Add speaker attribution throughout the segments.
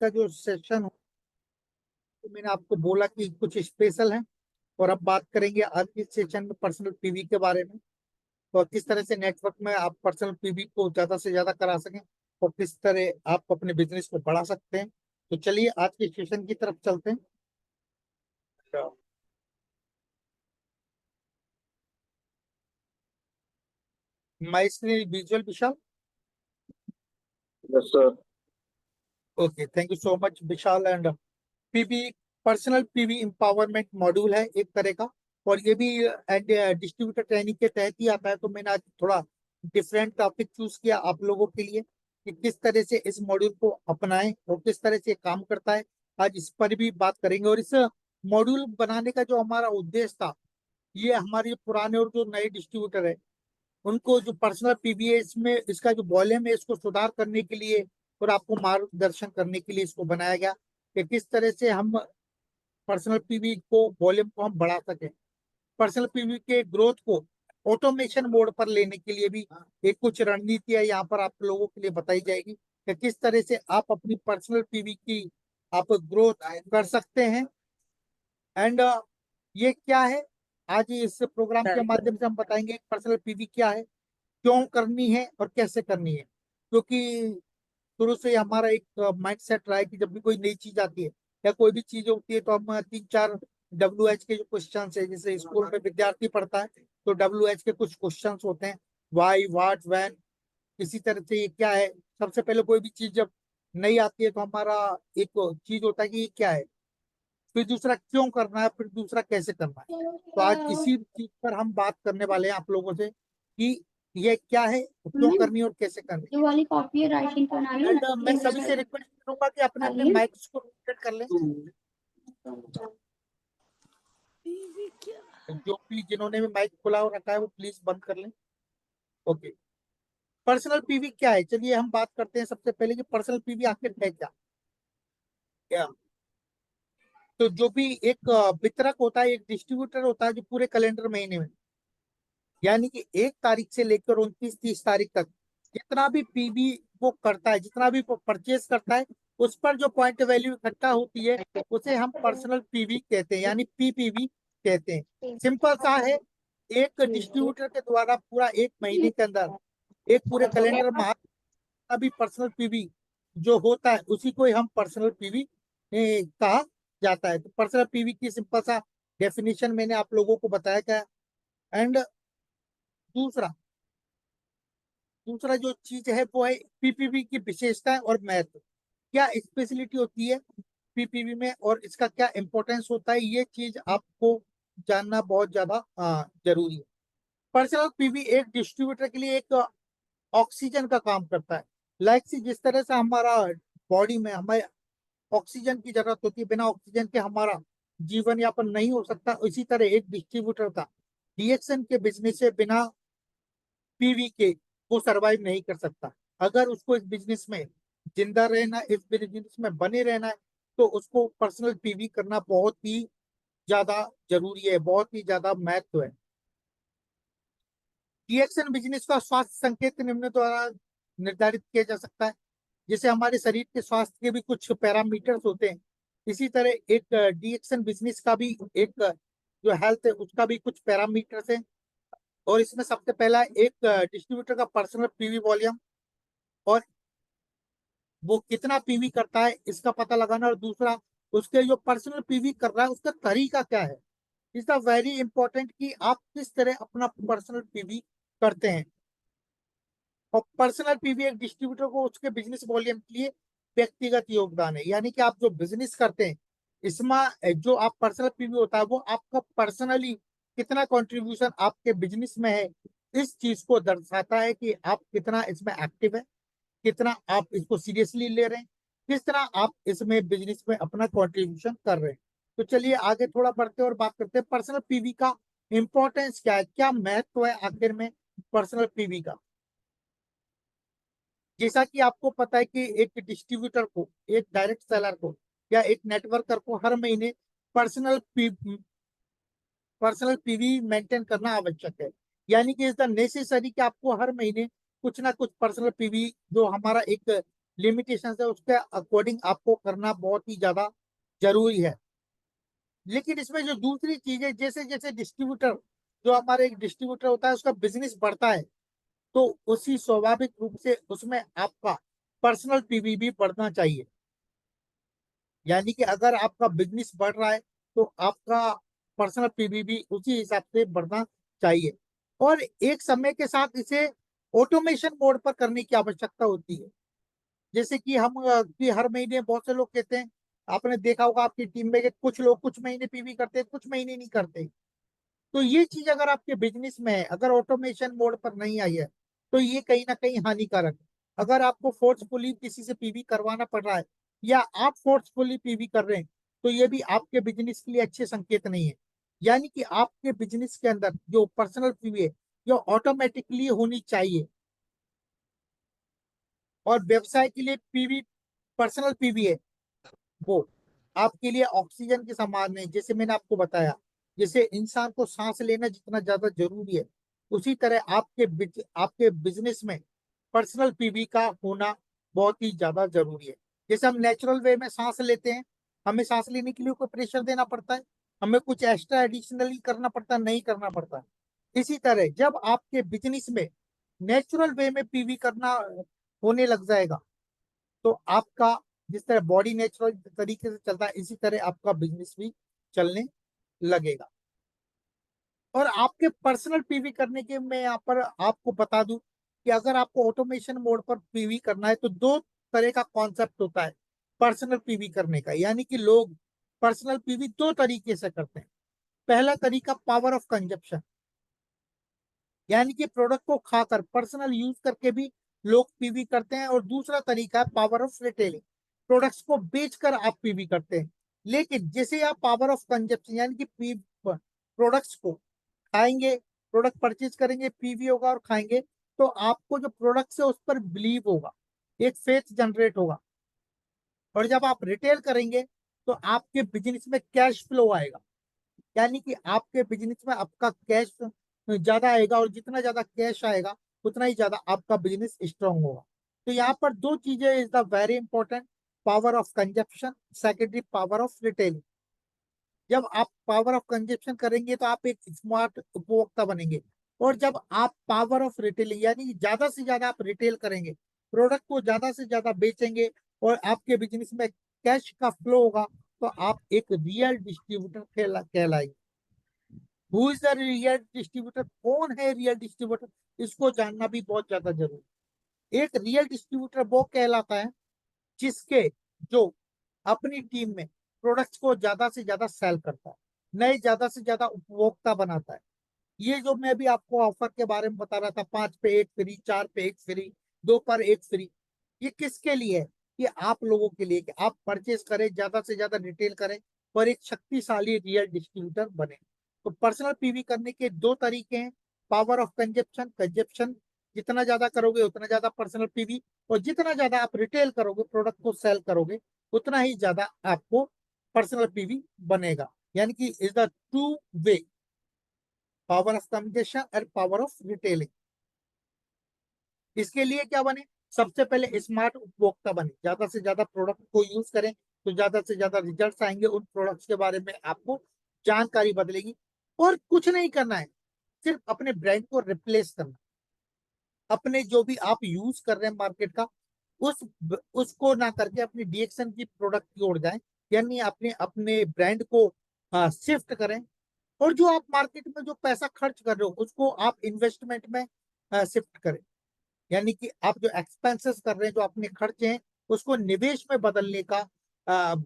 Speaker 1: का जो सेशन हो, तो मैंने आपको बोला कि कुछ स्पेशल है। और अब बात करेंगे आज के सेशन में पर्सनल पीवी के बारे में, और किस तरह से नेटवर्क में आप पर्सनल पीवी को ज्यादा से ज्यादा करा सकें, और किस तरह आप अपने बिजनेस को बढ़ा सकते हैं। तो चलिए आज के सेशन की तरफ चलते हैं। My screen visual Vishal.
Speaker 2: Yes sir.
Speaker 1: Okay, thank you so much Vishal. And PV, personal PV empowerment module है एक तरह का, और ये भी डिस्ट्रीब्यूटर ट्रेनिंग के तहत ही आता है। तो मैंने आज थोड़ा डिफरेंट टॉपिक चूज किया आप लोगों के लिए कि किस तरह से इस मॉड्यूल को अपनाएं और किस तरह से काम करता है। आज इस पर भी बात करेंगे। और इस मॉड्यूल बनाने का जो हमारा उद्देश्य था, ये हमारे पुराने और जो नए डिस्ट्रीब्यूटर है, उनको जो पर्सनल पीबीएस में इसका जो वॉल्यूम है इसको सुधार करने के लिए और आपको मार्गदर्शन करने के लिए इसको बनाया गया कि किस तरह से हम पर्सनल पीवी को वॉल्यूम को हम बढ़ा सकें। पर्सनल पीवी के ग्रोथ को ऑटोमेशन मोड पर लेने के लिए भी एक कुछ रणनीतियां यहाँ पर आप लोगों के लिए बताई जाएगी कि किस तरह से आप अपनी पर्सनल पीवी की आप ग्रोथ कर सकते हैं। एंड ये क्या है, आज इस प्रोग्राम के माध्यम से हम बताएंगे पर्सनल पीवी क्या है, क्यों करनी है और कैसे करनी है। क्योंकि शुरू से हमारा एक माइंड सेट रहा है कि जब भी कोई नई चीज आती है या कोई भी चीज होती है, तो हम 3-4 WH के जो क्वेश्चन है, जैसे स्कूल में विद्यार्थी पढ़ता है तो WH के कुछ क्वेश्चन होते हैं, वाई, व्हाट, व्हेन। इसी तरह से ये क्या है, सबसे पहले कोई भी चीज जब नई आती है तो हमारा एक चीज होता है कि ये क्या है, फिर दूसरा क्यों करना है, फिर दूसरा कैसे करना है। तो आज इसी चीज पर हम बात करने वाले हैं आप लोगों से कि ये क्या है, क्यों करनी है और कैसे करनी है।
Speaker 3: जो वाली कॉपी है राइटिंग करनी है।
Speaker 1: एंड मैं सभी से रिक्वेस्ट करूंगा कि अपने अपने माइक्स को म्यूट कर लें। जो भी जिन्होंने भी माइक खुला हो रखा है वो प्लीज बंद कर लें। ओके, पर्सनल पीवी क्या है, चलिए हम बात करते हैं सबसे पहले कि पर्सनल पीवी आखिर है क्या। क्या तो जो भी एक वितरक होता है, एक डिस्ट्रीब्यूटर होता है जो पूरे कैलेंडर महीने में, यानी कि 1 तारीख से लेकर 29-30 तारीख तक जितना भी पीवी वो करता है, जितना भी परचेज करता है, उस पर जो पॉइंट वैल्यू इकट्ठा होती है उसे हम पर्सनल पीवी कहते हैं, यानी पीपीवी कहते हैं। सिंपल सा है, एक डिस्ट्रीब्यूटर के द्वारा पूरा 1 महीने के अंदर, एक पूरे कैलेंडर माह का भी पर्सनल पीवी जो होता है उसी को ही हम पर्सनल पीवी कहा जाता है। तो पर्सनल पीवी की सिंपल सा डेफिनेशन मैंने आप लोगों को बताया क्या। एंड दूसरा दूसरा जो चीज है वो है पीपीवी की विशेषताएं और महत्व, क्या स्पेशलिटी होती है पीपीवी में और इसका क्या इंपॉर्टेंस होता है, ये चीज आपको जानना बहुत ज्यादा जरूरी है। पर्सनल पीवी एक डिस्ट्रीब्यूटर के लिए एक ऑक्सीजन का काम करता है। लाइक सी जिस तरह से हमारा बॉडी में हमें ऑक्सीजन की जरूरत होती है, बिना ऑक्सीजन के हमारा जीवन यापन नहीं हो सकता, इसी तरह एक डिस्ट्रीब्यूटर का डीएक्सन के बिजनेस से बिना पीवी के वो सरवाइव नहीं कर सकता। अगर उसको इस बिजनेस में जिंदा रहना, इस बिजनेस में बने रहना है, तो उसको पर्सनल पीवी करना बहुत ही ज्यादा जरूरी है, बहुत ही ज्यादा महत्व है। डीएक्सन बिजनेस का स्वास्थ्य संकेत निम्न द्वारा निर्धारित किया जा सकता है। जैसे हमारे शरीर के स्वास्थ्य के भी कुछ पैरामीटर्स होते हैं, इसी तरह एक डीएक्सन बिजनेस का भी एक जो हेल्थ है उसका भी कुछ पैरामीटर्स है। और इसमें सबसे पहला एक डिस्ट्रीब्यूटर का पर्सनल पीवी वॉल्यूम, और वो कितना पीवी करता है इसका पता लगाना, और दूसरा उसके जो पर्सनल पीवी कर रहा है उसका तरीका क्या है। इज द वेरी इंपॉर्टेंट कि आप किस तरह अपना पर्सनल पीवी करते हैं। और पर्सनल पीवी एक डिस्ट्रीब्यूटर को उसके बिजनेस वॉल्यूम के लिए व्यक्तिगत योगदान है, यानी कि आप जो बिजनेस करते हैं इसमें जो आप पर्सनल पीवी होता है वो आपका पर्सनली कितना कंट्रीब्यूशन आपके बिजनेस में है, इस चीज को दर्शाता है कि आप कितना इसमें एक्टिव है, कितना आप इसको सीरियसली ले रहे हैं, किस तरह आप इसमें बिजनेस में अपना कंट्रीब्यूशन कर रहे हैं। तो चलिए आगे थोड़ा बढ़ते हैं और बात करते हैं पर्सनल पीवी का इंपॉर्टेंस क्या है, क्या महत्व है आखिर में पर्सनल पीवी का। जैसा कि आपको पता है कि एक डिस्ट्रीब्यूटर को, एक डायरेक्ट सेलर को या एक नेटवर्कर को हर महीने पर्सनल पर्सनल पीवी मेंटेन करना आवश्यक है। यानी कि इज द नेसेसरी कि आपको हर महीने कुछ ना कुछ पर्सनल पीवी जो हमारा एक लिमिटेशन है उसके अकॉर्डिंग आपको करना बहुत ही ज्यादा जरूरी है। लेकिन इसमें जो दूसरी चीज है, जैसे जैसे डिस्ट्रीब्यूटर, जो हमारे एक डिस्ट्रीब्यूटर होता है उसका बिजनेस बढ़ता है, तो उसी स्वाभाविक रूप से उसमें आपका पर्सनल पीवी भी बढ़ना चाहिए। यानी कि अगर आपका बिजनेस बढ़ रहा है तो आपका पर्सनल पीवी भी उसी हिसाब से बढ़ना चाहिए। और एक समय के साथ इसे ऑटोमेशन मोड पर करने की आवश्यकता होती है। जैसे कि कि हर महीने बहुत से लोग कहते हैं, आपने देखा होगा आपकी टीम में कि कुछ लोग कुछ महीने पीवी करते हैं, कुछ महीने नहीं करते। तो ये चीज अगर आपके बिजनेस में है, अगर ऑटोमेशन मोड पर नहीं आई है, तो ये कहीं ना कहीं हानिकारक है। अगर आपको फोर्सफुली किसी से पीवी करवाना पड़ रहा है, या आप फोर्सफुली पीवी कर रहे हैं, तो ये भी आपके बिजनेस के लिए अच्छे संकेत नहीं है। यानी कि आपके बिजनेस के अंदर जो पर्सनल पीवी है, जो ऑटोमेटिकली होनी चाहिए। और व्यवसाय के लिए पीवी, पर्सनल पीवी है, वो आपके लिए ऑक्सीजन के समान है। जैसे मैंने आपको बताया, जैसे इंसान को सांस लेना जितना ज्यादा जरूरी है, उसी तरह आपके बिजनेस में पर्सनल पीवी का होना बहुत ही ज्यादा जरूरी है। जैसे हम नेचुरल वे में सांस लेते हैं, हमें सांस लेने के लिए कोई प्रेशर देना पड़ता है, हमें कुछ एक्स्ट्रा एडिशनली करना पड़ता है, नहीं करना पड़ता है। इसी तरह जब आपके बिजनेस में नेचुरल वे में पीवी करना होने लग जाएगा, तो आपका जिस तरह बॉडी नेचुरल तरीके से चलता है, इसी तरह आपका बिजनेस भी चलने लगेगा। और आपके पर्सनल पीवी करने के मैं यहाँ पर आपको बता दूं कि अगर आपको ऑटोमेशन मोड पर पीवी करना है, तो दो तरह का कॉन्सेप्ट होता है पर्सनल पीवी करने का। यानी कि लोग पर्सनल पीवी दो तरीके से करते हैं। पहला तरीका पावर ऑफ कंजप्शन, यानी कि प्रोडक्ट को खाकर पर्सनल यूज करके भी लोग पीवी करते हैं। और दूसरा तरीका है पावर ऑफ रिटेलिंग, प्रोडक्ट्स को बेचकर आप पीवी करते हैं। लेकिन जैसे आप पावर ऑफ कंजप्शन यानी कि प्रोडक्ट्स को खाएंगे, प्रोडक्ट परचेज करेंगे, पीवी होगा और खाएंगे, तो आपको जो प्रोडक्ट है उस पर बिलीव होगा, एक फेथ जनरेट होगा। और जब आप रिटेल करेंगे, तो आपके बिजनेस में कैश फ्लो आएगा। यानी कि आपके बिजनेस में आपका कैश ज्यादा आएगा, और जितना ज्यादा कैश आएगा उतना ही ज्यादा आपका बिजनेस स्ट्रांग होगा। तो यहाँ पर दो चीजें is the very important, power of consumption, secondary power of retailing. जब आप पावर ऑफ कंजप्शन करेंगे तो आप एक स्मार्ट उपभोक्ता बनेंगे। और जब आप पावर ऑफ रिटेलिंग यानी कि ज्यादा से ज्यादा आप रिटेल करेंगे, प्रोडक्ट को ज्यादा से ज्यादा बेचेंगे, और आपके बिजनेस में कैश का फ्लो होगा, तो आप एक रियल डिस्ट्रीब्यूटर कहलाएंगे। Who is the real distributor, कौन है रियल डिस्ट्रीब्यूटर, इसको जानना भी बहुत ज्यादा जरूरी है। एक रियल डिस्ट्रीब्यूटर वो कहलाता है जिसके जो अपनी टीम में प्रोडक्ट्स को ज्यादा से ज्यादा सेल करता है, नए ज्यादा से ज्यादा उपभोक्ता बनाता है। ये जो मैं भी आपको ऑफर के बारे में बता रहा था, 5 पे 1 फ्री, 4 पे 1 फ्री, 2 पर 1 फ्री, ये किसके लिए है? ये आप लोगों के लिए, कि आप परचेज करें, ज्यादा से ज्यादा रिटेल करें, और एक शक्तिशाली रियल डिस्ट्रीब्यूटर बने। तो पर्सनल पीवी करने के दो तरीके हैं, पावर ऑफ कंजप्शन, कंजप्शन जितना ज्यादा करोगे उतना ज्यादा पर्सनल पीवी, और जितना ज्यादा आप रिटेल करोगे, प्रोडक्ट को सेल करोगे, उतना ही ज्यादा आपको पर्सनल पीवी बनेगा। यानी कि is the two way, power of consumption और पावर ऑफ रिटेलिंग। इसके लिए क्या बने? सबसे पहले स्मार्ट उपभोक्ता बने, ज्यादा से ज्यादा प्रोडक्ट को यूज करें, तो ज्यादा से ज्यादा रिजल्ट्स आएंगे, उन प्रोडक्ट्स के बारे में आपको जानकारी बदलेगी। और कुछ नहीं करना है, सिर्फ अपने ब्रांड को रिप्लेस करना। अपने जो भी आप यूज कर रहे हैं मार्केट का, उस उसको ना करके अपनी डीएक्सन की प्रोडक्ट की ओर जाएं। यानी अपने अपने ब्रांड को शिफ्ट करें। और जो आप मार्केट में जो पैसा खर्च कर रहे हो, उसको आप इन्वेस्टमेंट में शिफ्ट करें। यानी कि आप जो एक्सपेंसेस कर रहे हैं, जो अपने खर्चे हैं, उसको निवेश में बदलने का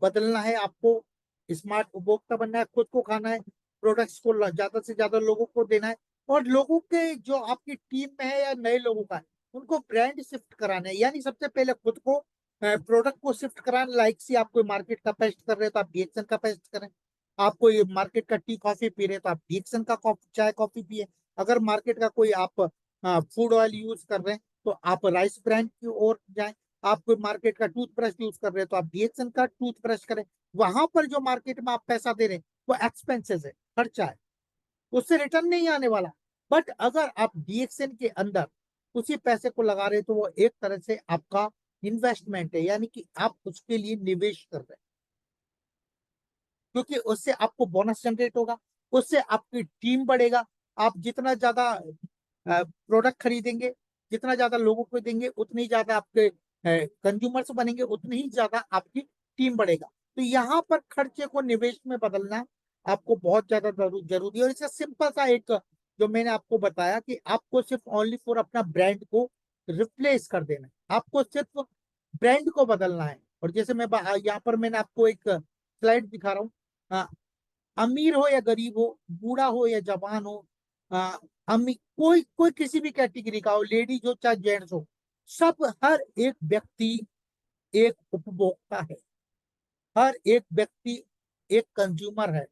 Speaker 1: बदलना है आपको। स्मार्ट उपभोक्ता बनना है, खुद को खाना है, प्रोडक्ट्स को ज्यादा से ज्यादा लोगों को देना है। और लोगों के जो आपकी टीम में है या नए लोगों का है, उनको ब्रांड शिफ्ट कराना है। यानी सबसे पहले खुद को प्रोडक्ट को शिफ्ट कराना। लाइक सी आप कोई मार्केट का पेस्ट कर रहे हैं, तो आप डीएक्सन का पेस्ट करें। आप कोई मार्केट का टी कॉफी पी रहे हैं, तो आप डीएक्सन का चाय कॉफी पिए। अगर मार्केट का कोई आप फूड ऑयल यूज कर रहे हैं, तो आप राइस ब्रांड की ओर जाएं। आप कोई मार्केट का टूथब्रश यूज कर रहे हैं, तो आप डीएक्सन का टूथब्रश करें। वहां पर जो मार्केट में आप पैसा दे रहे हैं, वो एक्सपेंसेस है, खर्चा है, उससे रिटर्न नहीं आने वाला। बट अगर आप डीएक्सन के अंदर उसी पैसे को लगा रहे हैं, तो वो एक तरह से आपका इन्वेस्टमेंट है, यानी कि आप उसके लिए निवेश कर रहे हैं, क्योंकि उससे आपको बोनस जनरेट होगा, उससे आपकी टीम बढ़ेगा। आप जितना ज्यादा प्रोडक्ट खरीदेंगे, जितना ज्यादा लोगों को देंगे, उतनी ज्यादा आपके कंज्यूमर्स बनेंगे, उतनी ही ज्यादा आपकी टीम बढ़ेगा। तो यहाँ पर खर्चे को निवेश में बदलना आपको बहुत ज्यादा जरूरी है। और इसका सिंपल सा एक जो मैंने आपको बताया कि आपको सिर्फ ओनली फॉर अपना ब्रांड को रिप्लेस कर देना है, आपको सिर्फ ब्रांड को बदलना है। और जैसे मैं यहाँ पर मैंने आपको एक स्लाइड दिखा रहा हूँ, अमीर हो या गरीब हो, बूढ़ा हो या जवान हो, आ, अमीर कोई कोई किसी भी कैटेगरी का हो, लेडीज हो चाहे जेंट्स हो, सब हर एक व्यक्ति एक उपभोक्ता है, हर एक व्यक्ति एक कंज्यूमर है।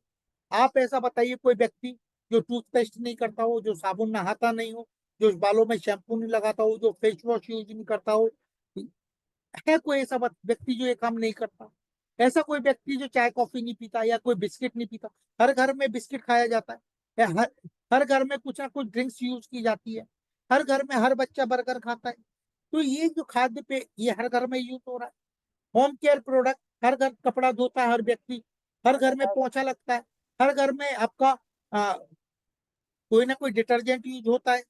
Speaker 1: आप ऐसा बताइए कोई व्यक्ति जो टूथपेस्ट नहीं करता हो, जो साबुन नहाता नहीं हो, जो बालों में शैम्पू नहीं लगाता हो, जो फेस वॉश यूज नहीं करता हो, है कोई ऐसा व्यक्ति जो ये काम नहीं करता? ऐसा कोई व्यक्ति जो चाय कॉफी नहीं पीता या कोई बिस्किट नहीं पीता? हर घर में बिस्किट खाया जाता है, या हर घर में कुछ ना कुछ ड्रिंक्स यूज की जाती है, हर घर में हर बच्चा बर्गर खाता है। तो ये जो खाद्य पे ये हर घर में यूज हो रहा है। होम केयर प्रोडक्ट, हर घर कपड़ा धोता है हर व्यक्ति, हर घर में पोछा लगता है, हर घर में आपका कोई ना कोई डिटर्जेंट यूज होता है,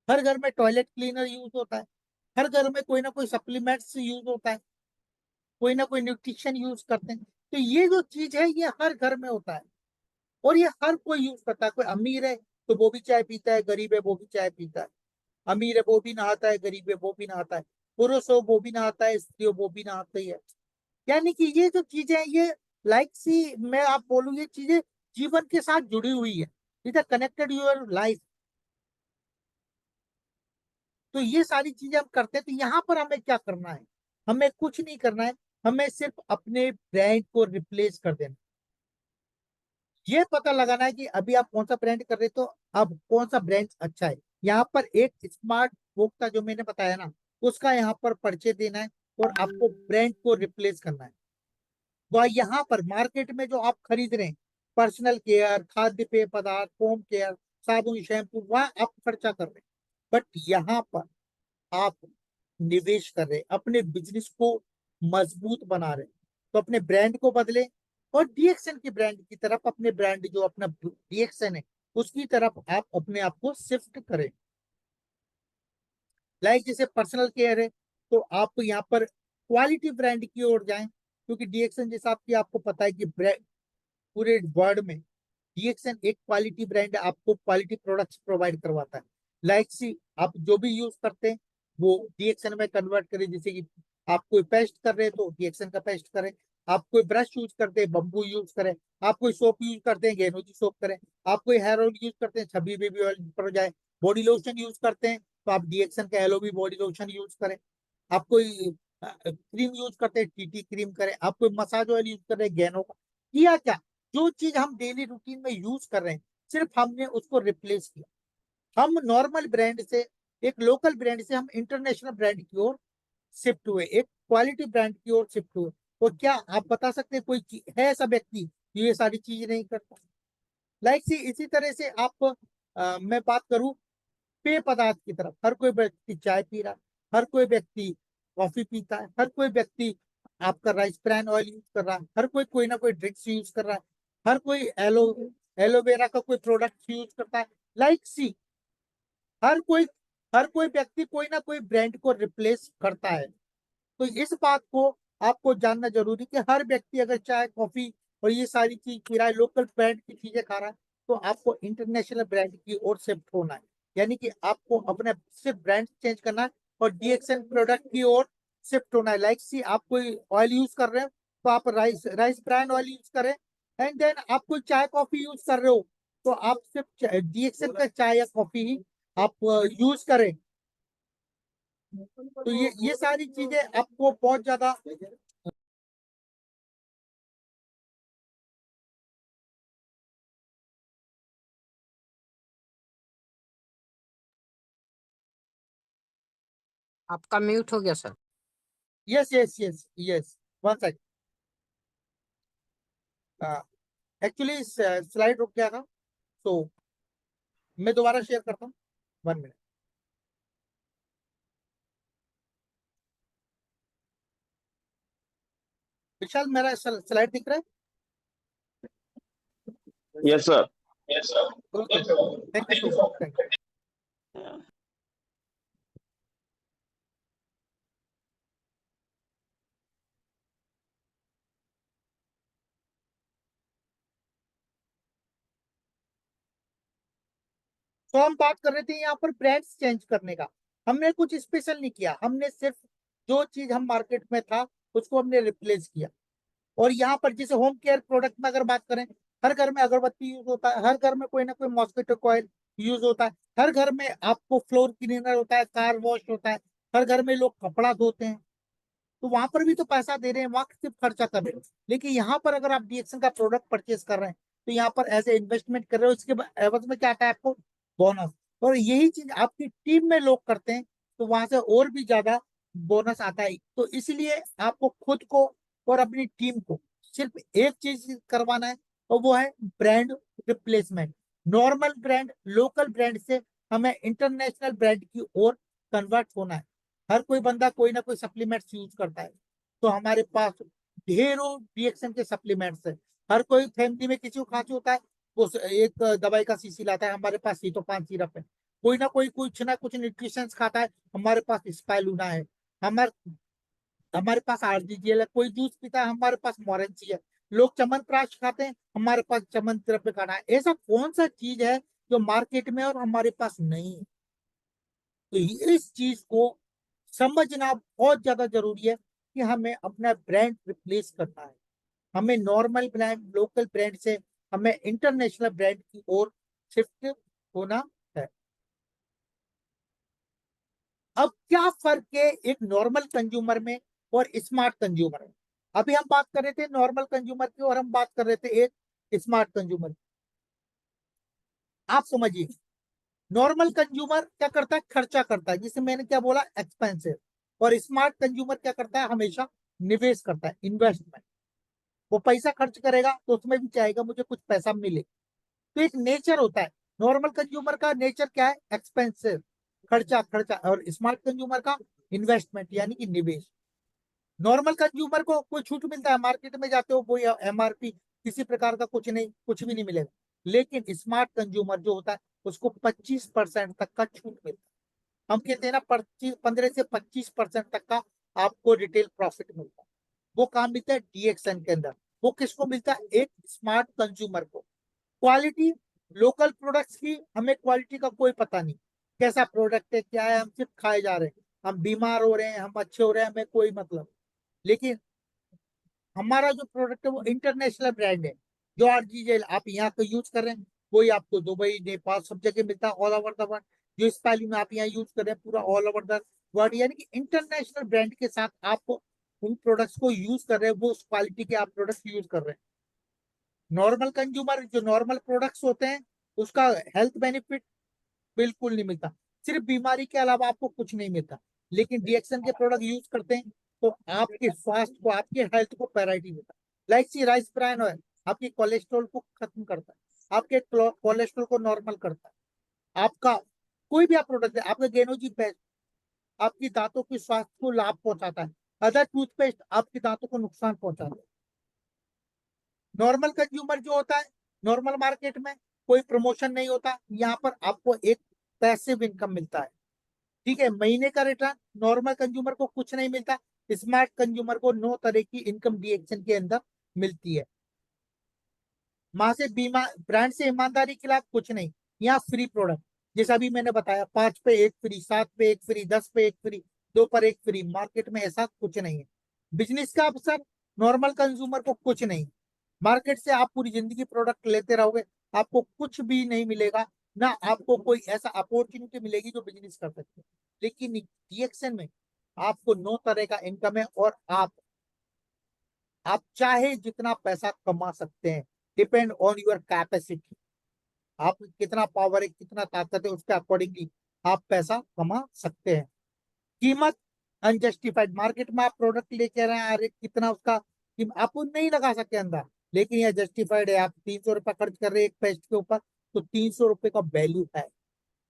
Speaker 1: हर घर में टॉयलेट क्लीनर यूज होता है, हर घर में कोई ना कोई सप्लीमेंट्स यूज होता है, कोई ना कोई न्यूट्रिशन यूज करते हैं। तो ये जो चीज है ये हर घर में होता है, और ये हर कोई यूज करता है। कोई अमीर है तो वो भी चाय पीता है, गरीब है वो भी चाय पीता है, अमीर है वो भी नहाता है, गरीब है वो भी नहाता है, पुरुष हो वो भी नहाता है, स्त्री हो वो भी नहाती है। यानी कि ये जो चीजें हैं ये लाइक सी मैं आप बोलूँ ये चीजें जीवन के साथ जुड़ी हुई है, it are connected your life. तो ये सारी चीजें हम करते हैं। तो यहाँ पर हमें क्या करना है? हमें कुछ नहीं करना है, हमें सिर्फ अपने ब्रांड को रिप्लेस कर देना। ये पता लगाना है कि अभी आप कौन सा ब्रांड कर रहे हो, तो अब कौन सा ब्रांड अच्छा है। यहाँ पर एक स्मार्ट उपभोक्ता जो मैंने बताया ना, उसका यहाँ पर परिचय देना है, और आपको ब्रांड को रिप्लेस करना है। वह यहाँ पर मार्केट में जो आप खरीद रहे हैं, पर्सनल केयर, खाद्य पेय पदार्थ, होम केयर, साबुन, शैम्पू, वहां आप खर्चा कर रहे हैं। बट यहाँ पर आप निवेश कर रहे हैं, अपने बिजनेस को मजबूत बना रहे हैं। तो अपने ब्रांड को बदले, और डीएक्सएन के ब्रांड की तरफ, अपने ब्रांड जो अपना डीएक्सएन है उसकी तरफ आप अपने आप को शिफ्ट करें। लाइक जैसे पर्सनल केयर है, तो आप यहाँ पर क्वालिटी ब्रांड की ओर जाएं, क्योंकि डीएक्सएन जैसा आपकी आपको पता है कि पूरे वर्ल्ड में डीएक्सएन एक क्वालिटी ब्रांड है, आपको क्वालिटी प्रोडक्ट्स प्रोवाइड करवाता है। लाइक सी आप जो भी यूज करते हैं वो डीएक्सएन में कन्वर्ट करें। जैसे कि आप कोई पेस्ट कर रहे हैं तो डीएक्सएन का पेस्ट करें, आप कोई ब्रश यूज करते हैं बम्बू यूज करें, आप कोई सोप यूज करते हैं गेनोजी सोप करें, आप कोई हेयर ऑयल यूज करते हैं छबी बेबी ऑयल पर जाए, बॉडी लोशन यूज करते हैं तो आप डीएक्सएन का एलोवी बॉडी लोशन यूज करें, आप कोई क्रीम यूज करते हैं टीटी क्रीम करें, आप कोई मसाज ऑयल यूज कर रहे हैं गैनो का। किया क्या? जो चीज हम डेली रूटीन में यूज कर रहे हैं सिर्फ हमने उसको रिप्लेस किया। हम नॉर्मल ब्रांड से, एक लोकल ब्रांड से हम इंटरनेशनल ब्रांड की ओर शिफ्ट हुए, एक क्वालिटी ब्रांड की ओर शिफ्ट हुए। और क्या आप बता सकते हैं कोई है ऐसा व्यक्ति जो ये सारी चीजें नहीं करता? लाइक सी इसी तरह से आप मैं बात करूं पेय पदार्थ की तरफ, हर कोई व्यक्ति चाय पी रहा है, हर कोई व्यक्ति कॉफी पीता है, हर कोई व्यक्ति आपका राइस ब्रान ऑयल यूज कर रहा है, हर कोई कोई ना कोई ड्रिंक्स यूज कर रहा है, हर कोई एलोवेरा का कोई प्रोडक्ट यूज करता है। लाइक सी हर कोई हर कोई व्यक्ति कोई ना कोई ब्रांड को रिप्लेस करता है। तो इस बात को आपको जानना जरूरी कि हर व्यक्ति अगर चाय कॉफी और ये सारी चीज पी रहा है, लोकल ब्रांड की चीजें खा रहा है, तो आपको इंटरनेशनल ब्रांड की ओर शिफ्ट होना है। यानी कि आपको अपने सिर्फ ब्रांड चेंज करना है और डीएक्सएन प्रोडक्ट की ओर शिफ्ट होना है। लाइक सी आप कोई ऑयल यूज कर रहे हो तो आप rice rice brand oil use करें। एंड देन आप कोई चाय कॉफी यूज कर रहे हो तो आप सिर्फ डीएक्सएन का चाय या कॉफी ही आप यूज करें। तो ये सारी चीजें आपको बहुत ज्यादा
Speaker 2: आपका म्यूट हो गया sir.
Speaker 1: Yes yes yes yes, one second, actually slide रुक गया था, तो मैं दोबारा शेयर करता हूँ, 1 मिनट। विशाल मेरा स्लाइड दिख रहा है?
Speaker 2: Yes, sir.
Speaker 1: Okay, thank you so much, thank you. तो हम बात कर रहे थे यहाँ पर ब्रांड्स चेंज करने का। हमने कुछ स्पेशल नहीं किया, हमने सिर्फ जो चीज हम मार्केट में था उसको हमने रिप्लेस किया। और यहाँ पर जैसे होम केयर प्रोडक्ट में अगर बात करें, हर घर में अगरबत्ती यूज होता है, हर घर में कोई ना कोई मॉस्किटो कॉइल यूज होता है, हर घर में आपको फ्लोर क्लीनर होता है, कार वॉश होता है, हर घर में लोग कपड़ा धोते हैं। तो वहां पर भी तो पैसा दे रहे हैं, वहां सिर्फ खर्चा कर रहे हैं। लेकिन यहाँ पर अगर आप डीएक्सन का प्रोडक्ट परचेज कर रहे हैं तो यहाँ पर एज ए इन्वेस्टमेंट कर रहे हो, इसके एवज में क्या आता है आपको? बोनस। और यही चीज आपकी टीम में लोग करते हैं तो वहां से और भी ज्यादा बोनस आता है। तो इसलिए आपको खुद को और अपनी टीम को सिर्फ एक चीज करवाना है, और वो है brand replacement. Normal brand, local brand से हमें इंटरनेशनल ब्रांड की ओर कन्वर्ट होना है। हर कोई बंदा कोई ना कोई सप्लीमेंट्स यूज करता है, तो हमारे पास ढेरों रिएक्शन के सप्लीमेंट्स है। हर कोई फैमिली में किसी को खांसी होता है, वो एक दवाई का शीशी लाता है, हमारे पास सीटोफान सिरप है। कोई ना कुछ न्यूट्रिशन खाता है, हमारे पास स्पाइलूना है। हमारे हमारे पास आरजीजीएल है। कोई जूस पीता है, हमारे पास मोरेंसी है। लोग च्यवनप्राश खाते हैं, हमारे पास च्यवनप्राश खाना है। ऐसा कौन सा चीज है जो मार्केट में और हमारे पास नहीं है? तो इस चीज को समझना बहुत ज्यादा जरूरी है कि हमें अपना ब्रांड रिप्लेस करना है। हमें नॉर्मल ब्रांड, लोकल ब्रांड से हमें इंटरनेशनल ब्रांड की ओर शिफ्ट होना है। अब क्या फर्क है एक नॉर्मल कंज्यूमर में और स्मार्ट कंज्यूमर में? अभी हम बात कर रहे थे नॉर्मल कंज्यूमर की और हम बात कर रहे थे एक स्मार्ट कंज्यूमर की। आप समझिए, नॉर्मल कंज्यूमर क्या करता है? खर्चा करता है, जिसे मैंने क्या बोला, एक्सपेंसिव। और स्मार्ट कंज्यूमर क्या करता है? हमेशा निवेश करता है, इन्वेस्टमेंट। वो पैसा खर्च करेगा तो उसमें भी चाहेगा मुझे कुछ पैसा मिले। तो एक नेचर होता है, नॉर्मल कंज्यूमर का नेचर क्या है? एक्सपेंसिव, खर्चा खर्चा। और स्मार्ट कंज्यूमर का इन्वेस्टमेंट यानी कि निवेश। नॉर्मल कंज्यूमर को कोई छूट मिलता है, मार्केट में जाते हो कोई एमआरपी, किसी प्रकार का कुछ नहीं, कुछ भी नहीं मिलेगा। लेकिन स्मार्ट कंज्यूमर जो होता है उसको 25% तक का छूट मिलता है। हम कहते हैं ना, 15 से 25% तक का आपको रिटेल प्रॉफिट मिलता है। वो काम मिलता है डीएक्सन के अंदर। वो किसको मिलता है? एक स्मार्ट कंज्यूमर को। क्वालिटी, लोकल प्रोडक्ट्स की हमें क्वालिटी का कोई पता नहीं, कैसा प्रोडक्ट है क्या है, हम सिर्फ खाए जा रहे हैं, हम बीमार हो रहे हैं, हम अच्छे हो रहे हैं, हमें कोई मतलब। लेकिन हमारा जो प्रोडक्ट है वो इंटरनेशनल ब्रांड है। जो आरजीजेल आप यहाँ का यूज कर रहे हैं, वही आपको दुबई, नेपाल, सब जगह मिलता है, ऑल ओवर द वर्ल्ड। जो स्पाइलूना आप यहाँ यूज कर रहे हैं, पूरा ऑल ओवर द वर्ल्ड। यानी कि इंटरनेशनल ब्रांड के साथ आप उन प्रोडक्ट्स को यूज कर रहे हैं, वो उस क्वालिटी के आप प्रोडक्ट्स यूज कर रहे हैं। नॉर्मल कंज्यूमर जो नॉर्मल प्रोडक्ट्स होते हैं, उसका हेल्थ बेनिफिट बिल्कुल नहीं मिलता, सिर्फ बीमारी के अलावा आपको कुछ नहीं मिलता। लेकिन डीएक्सन के प्रोडक्ट यूज करते हैं तो आपके स्वास्थ्य को, आपके हेल्थ को प्रायोरिटी देता है। लाइक सी राइस ब्रान ऑयल आपके कोलेस्ट्रॉल को खत्म करता है, आपके कोलेस्ट्रॉल को नॉर्मल करता है। आपका कोई भी आप प्रोडक्ट है, आपका गेनोजी पेस्ट आपकी दांतों के स्वास्थ्य को लाभ पहुंचाता है। अदर टूथपेस्ट आपके दांतों को नुकसान पहुंचाता है। नॉर्मल कंज्यूमर जो होता है, नॉर्मल मार्केट में कोई प्रमोशन नहीं होता, यहाँ पर आपको एक पैसिव इनकम मिलता है। ठीक है, महीने का रिटर्न। नॉर्मल कंज्यूमर को कुछ नहीं मिलता, स्मार्ट कंज्यूमर को 9 तरह की इनकम डीएक्शन के अंदर मिलती है। वहां से बीमा, ब्रांड से ईमानदारी के खिलाफ कुछ नहीं। यहाँ फ्री प्रोडक्ट, जैसा अभी मैंने बताया, 5 पे 1 फ्री, 7 पे 1 फ्री, 10 पे 1 फ्री, 2 पर 1 फ्री। मार्केट में ऐसा कुछ नहीं है। बिजनेस का अवसर नॉर्मल कंज्यूमर को कुछ नहीं। मार्केट से आप पूरी जिंदगी प्रोडक्ट लेते रहोगे, आपको कुछ भी नहीं मिलेगा, ना आपको कोई ऐसा अपॉर्चुनिटी मिलेगी जो बिजनेस कर सकते हैं। लेकिन डीएक्सन में आपको 9 तरह का इनकम है, और आप चाहे जितना पैसा कमा सकते हैं, डिपेंड ऑन योर कैपेसिटी। आप कितना पावर है, कितना ताकत है, उसके अकॉर्डिंगली आप पैसा कमा सकते हैं। कीमत अनजस्टिफाइड, मार्केट में आप प्रोडक्ट लेके रहे हैं, अरे कितना उसका आप नहीं लगा सकते अंदर। लेकिन यह जस्टिफाइड है, आप 300 रुपया खर्च कर रहे हैं एक पेस्ट के ऊपर, तो 300 रुपए का वैल्यू है।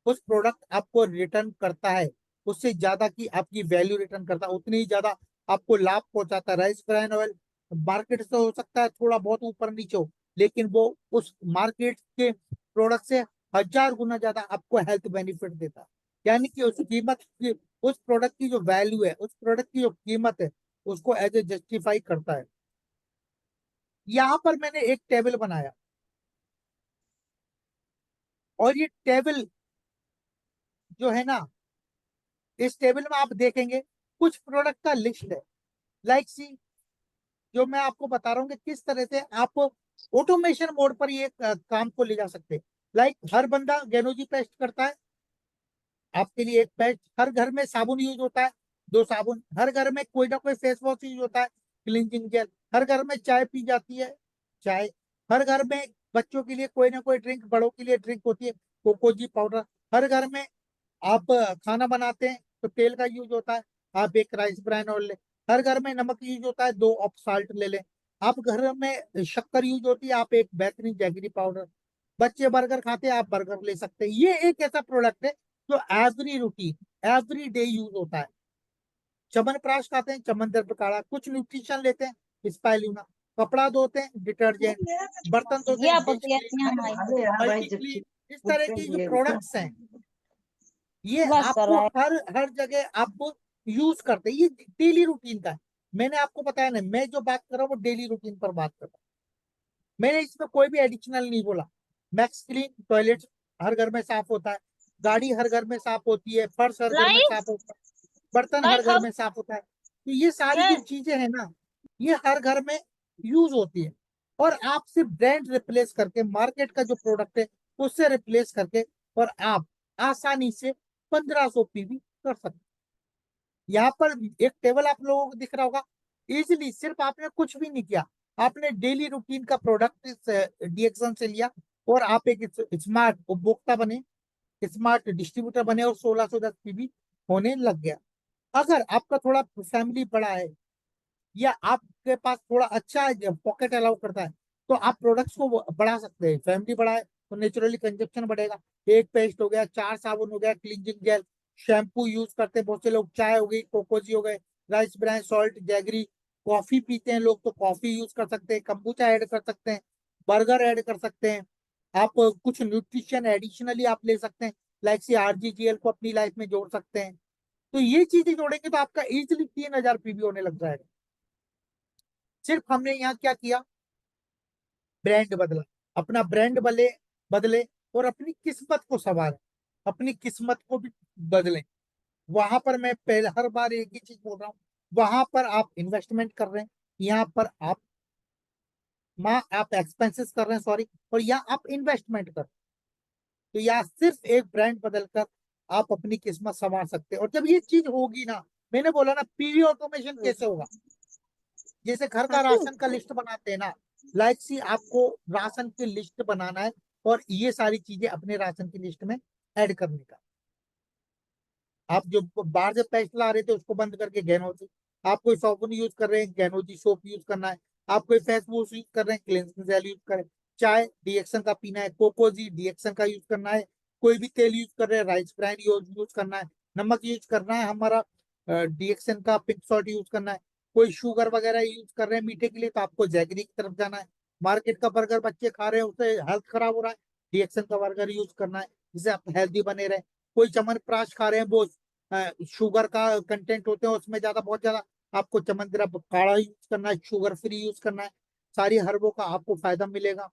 Speaker 1: उस प्रोडक्ट आपको रिटर्न करता है, उससे ज्यादा की आपकी वैल्यू रिटर्न करता है, उतनी ही ज्यादा आपको लाभ पहुंचाता है। राइस ब्रान ऑयल मार्केट से हो सकता है थोड़ा बहुत ऊपर नीचे हो, लेकिन वो उस मार्केट के प्रोडक्ट से 1000 गुना ज्यादा आपको हेल्थ बेनिफिट देता है। यानी कि उस कीमत की, उस प्रोडक्ट की जो वैल्यू है, उस प्रोडक्ट की जो कीमत है, उसको एज ए जस्टिफाई करता है। यहाँ पर मैंने एक टेबल बनाया, और ये टेबल जो है ना, इस टेबल में आप देखेंगे कुछ प्रोडक्ट का लिस्ट है। लाइक सी, जो मैं आपको बता रहा हूँ कि किस तरह से आप ऑटोमेशन मोड पर ये काम को ले जा सकते हैं। लाइक हर बंदा गेनोजी पेस्ट करता है, आपके लिए एक पेस्ट। हर घर में साबुन यूज होता है, 2 साबुन। हर घर में कोई ना कोई फेस वॉश यूज होता है, क्लींजिंग जेल। हर घर में चाय पी जाती है, चाय। हर घर में बच्चों के लिए कोई ना कोई ड्रिंक, बड़ों के लिए ड्रिंक होती है, कोकोजी पाउडर। हर घर में आप खाना बनाते हैं तो तेल का यूज होता है, आप एक राइस ब्रान ऑयल ले। हर घर में नमक यूज होता है, 2 ऑफ साल्ट ले लें। आप घर में शक्कर यूज होती है, आप एक बेहतरीन जैगरी पाउडर। बच्चे बर्गर खाते हैं, आप बर्गर ले सकते हैं। ये एक ऐसा प्रोडक्ट है जो every routine, every day use होता है। च्यवनप्राश खाते हैं, चमन काढ़ा। कुछ न्यूट्रिशन लेते हैं, स्पाइरुलिना। कपड़ा धोते हैं, डिटर्जेंट। बर्तन धोते
Speaker 3: ये
Speaker 1: हैं,
Speaker 3: आप
Speaker 1: डिश
Speaker 3: यहाँ
Speaker 1: क्लीनर,
Speaker 3: हमारी
Speaker 1: मल्टी क्लीन। इस तरह की जो प्रोडक्ट्स हैं, ये
Speaker 3: बस कर
Speaker 1: आपको
Speaker 3: रहा है।
Speaker 1: हर हर जगह आपको यूज करते हैं। ये डेली रूटीन का है। मैंने आपको बताया ना, मैं जो बात कर रहा हूँ वो डेली रूटीन पर बात कर रहा हूँ। मैंने इसमें कोई भी एडिशनल नहीं बोला। मैक्स क्लीन टॉयलेट हर घर में साफ होता है, गाड़ी हर घर में साफ होती है, फर्श हर घर में
Speaker 3: लाइट
Speaker 1: साफ होता है, बर्तन हर
Speaker 3: लाइट
Speaker 1: घर
Speaker 3: हाउस
Speaker 1: में साफ होता है। तो ये सारी जो
Speaker 3: है।
Speaker 1: चीजें हैं ना, ये हर घर में यूज होती है। और आप सिर्फ ब्रांड रिप्लेस करके, मार्केट का जो प्रोडक्ट है उससे रिप्लेस करके, और आप आसानी से 1500 पीवी कर सकते हैं। यहाँ पर एक टेबल आप लोगों को दिख रहा होगा। इजिली, सिर्फ आपने कुछ भी नहीं किया, आपने डेली रूटीन का प्रोडक्ट डीएक्सन से लिया, और आप एक स्मार्ट उपभोक्ता बने, स्मार्ट डिस्ट्रीब्यूटर बने, और 1610 पीवी होने लग गया। अगर आपका थोड़ा फैमिली बड़ा है, या आपके पास थोड़ा अच्छा पॉकेट अलाउ करता है, तो आप प्रोडक्ट्स को बढ़ा सकते हैं। फैमिली बड़ा है तो नेचुरली कंजप्शन बढ़ेगा। एक पेस्ट हो गया, 4 साबुन हो गया, क्लींजिंग जेल, शैम्पू यूज करते हैं बहुत से लोग, चाय हो गई, कोकोजी हो गए, rice bran, salt, jaggery. Coffee पीते हैं लोग तो कॉफी यूज कर सकते हैं, कंबूचा ऐड कर सकते हैं, बर्गर ऐड कर सकते हैं। आप कुछ न्यूट्रिशन एडिशनली आप ले सकते हैं, लाइक सी आरजीजीएल को अपनी लाइफ में जोड़ सकते हैं। तो ये चीजें जोड़ेंगे तो आपका इजिली 3000 पीवी होने लग जाएगा। सिर्फ हमने यहाँ क्या किया, ब्रांड बदला, अपना ब्रांड बदले, और अपनी किस्मत को संवारे, अपनी किस्मत को भी बदले। वहां पर मैं पहले हर बार एक ही चीज बोल रहा हूँ, वहां पर आप इन्वेस्टमेंट कर रहे हैं, यहाँ पर आप एक्सपेंसेस कर रहे हैं, सॉरी, और यहाँ आप इन्वेस्टमेंट कर रहे हैं। तो यहाँ सिर्फ एक ब्रांड बदलकर आप अपनी किस्मत संवार सकते हैं। और जब ये चीज होगी ना, मैंने बोला ना, पीवी ऑटोमेशन कैसे होगा, जैसे घर का राशन का लिस्ट बनाते हैं ना, लाइक सी आपको राशन की लिस्ट बनाना है, और ये सारी चीजें अपने राशन की लिस्ट में ऐड करने का। आप जो बाहर से पैसे ला रहे थे उसको बंद करके गैनोजी, आप कोई साबुन यूज कर रहे हैं, गैनोजी सोप यूज करना है। आप कोई फेस वॉश यूज कर रहे हैं, क्लेंजिंग जेल यूज करें। चाय डीएक्सन का पीना है, कोकोजी डीएक्सन का यूज करना है। कोई भी तेल यूज कर रहे हैं, राइस ब्रान यूज करना है। नमक यूज करना है हमारा, डीएक्सन का पिंक सॉल्ट यूज करना है। कोई शुगर वगैरह यूज कर रहे हैं मीठे के लिए, तो आपको जैगरी की तरफ जाना है। मार्केट का बर्गर बच्चे खा रहे हैं, उससे हेल्थ खराब हो रहा है, डीएक्सन का बर्गर यूज करना है, जिससे आप हेल्दी बने रहे। कोई च्यवनप्राश खा रहे हैं, वो शुगर का कंटेंट होते हैं उसमें ज्यादा, बहुत ज्यादा, आपको चमंदरा काढ़ा यूज करना है, शुगर फ्री यूज करना है। सारी हर्बों का आपको फायदा मिलेगा।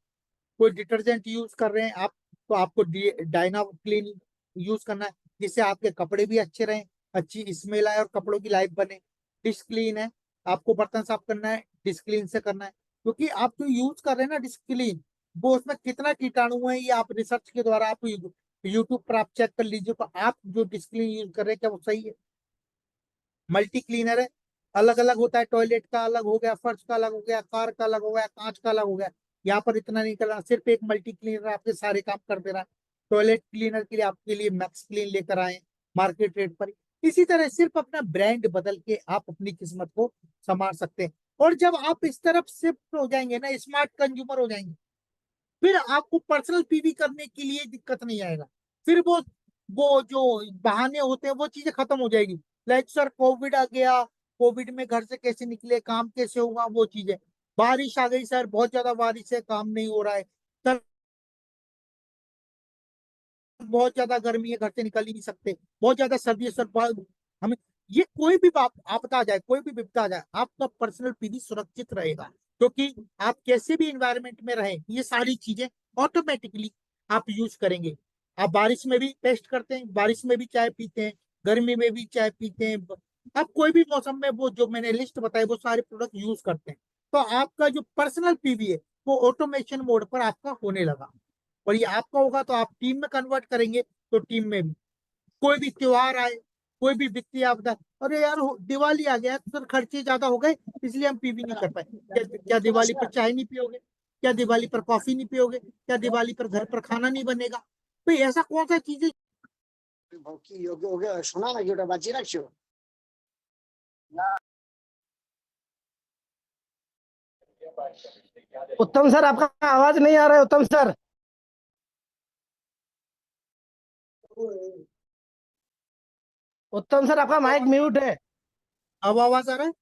Speaker 1: कोई डिटर्जेंट यूज कर रहे हैं आप, तो आपको डायना क्लीन यूज करना है, जिससे आपके कपड़े भी अच्छे रहें, अच्छी स्मेल आए, और कपड़ों की लाइफ बने। डिश क्लीन है, आपको बर्तन साफ करना है, डिश क्लीन से करना है। क्योंकि आप जो यूज कर रहे हैं ना डिश क्लीन, वो उसमें कितना कीटाणु है, ये आप रिसर्च के द्वारा आप यूट्यूब पर आप चेक कर लीजिए, तो आप जो डिश क्लीन यूज कर रहे हैं क्या वो सही है। मल्टी क्लीनर है, अलग अलग होता है, टॉयलेट का अलग हो गया, फर्श का अलग हो गया, कार का अलग हो गया, कांच का अलग हो गया। यहाँ पर इतना नहीं करना, सिर्फ एक मल्टी क्लीनर आपके सारे काम कर दे रहा है। टॉयलेट क्लीनर के लिए आपके लिए मैक्स क्लीन लेकर आए मार्केट रेट पर। इसी तरह सिर्फ अपना ब्रांड बदल के आप अपनी किस्मत को संभाल सकते हैं। और जब आप इस तरफ शिफ्ट हो जाएंगे ना, स्मार्ट कंज्यूमर हो जाएंगे, फिर आपको पर्सनल पीवी करने के लिए दिक्कत नहीं आएगा। फिर वो जो बहाने होते हैं वो चीजें खत्म हो जाएगी। लाइक सर कोविड आ गया, कोविड में घर से कैसे निकले, काम कैसे होगा, वो चीजें बारिश आ गई सर, बहुत ज्यादा बारिश है, काम नहीं हो रहा है सर, बहुत ज्यादा गर्मी है, घर से निकल ही नहीं सकते, बहुत ज्यादा सर्दी है सर, हमें ये कोई भी आपदा आ जाए, कोई भी विपदा आ जाए, आपका पर्सनल पीवी सुरक्षित रहेगा, क्योंकि आप कैसे भी इन्वायरमेंट में रहें, ये सारी चीजें ऑटोमेटिकली आप यूज करेंगे। आप बारिश में भी पेस्ट करते हैं, बारिश में भी चाय पीते हैं, गर्मी में भी चाय पीते हैं, आप कोई भी मौसम में वो जो मैंने लिस्ट बताई वो सारे प्रोडक्ट यूज करते हैं। तो आपका जो पर्सनल पीवी है वो ऑटोमेशन मोड पर आपका होने लगा, और ये आपका होगा तो आप टीम में कन्वर्ट करेंगे, तो टीम में भी कोई भी त्योहार आए, कोई भी वित्तीय आपदा, अरे यार दिवाली आ गया तो सर खर्चे ज्यादा हो गए, इसलिए हम पीवी नहीं कर पाए। क्या दिवाली पर चाय नहीं पियोगे? क्या दिवाली पर कॉफी नहीं पियोगे? क्या दिवाली पर घर पर खाना नहीं बनेगा? तो ऐसा कौन सा चीज
Speaker 2: কি ওকে ওকে শোনা নাকি ওটা বাঁচিয়ে রাখছো?
Speaker 4: उत्तम सर, आपका आवाज नहीं आ रहा है। उत्तम सर, उत्तम सर, आपका माइक म्यूट है।
Speaker 1: अब आवाज आ रहा है?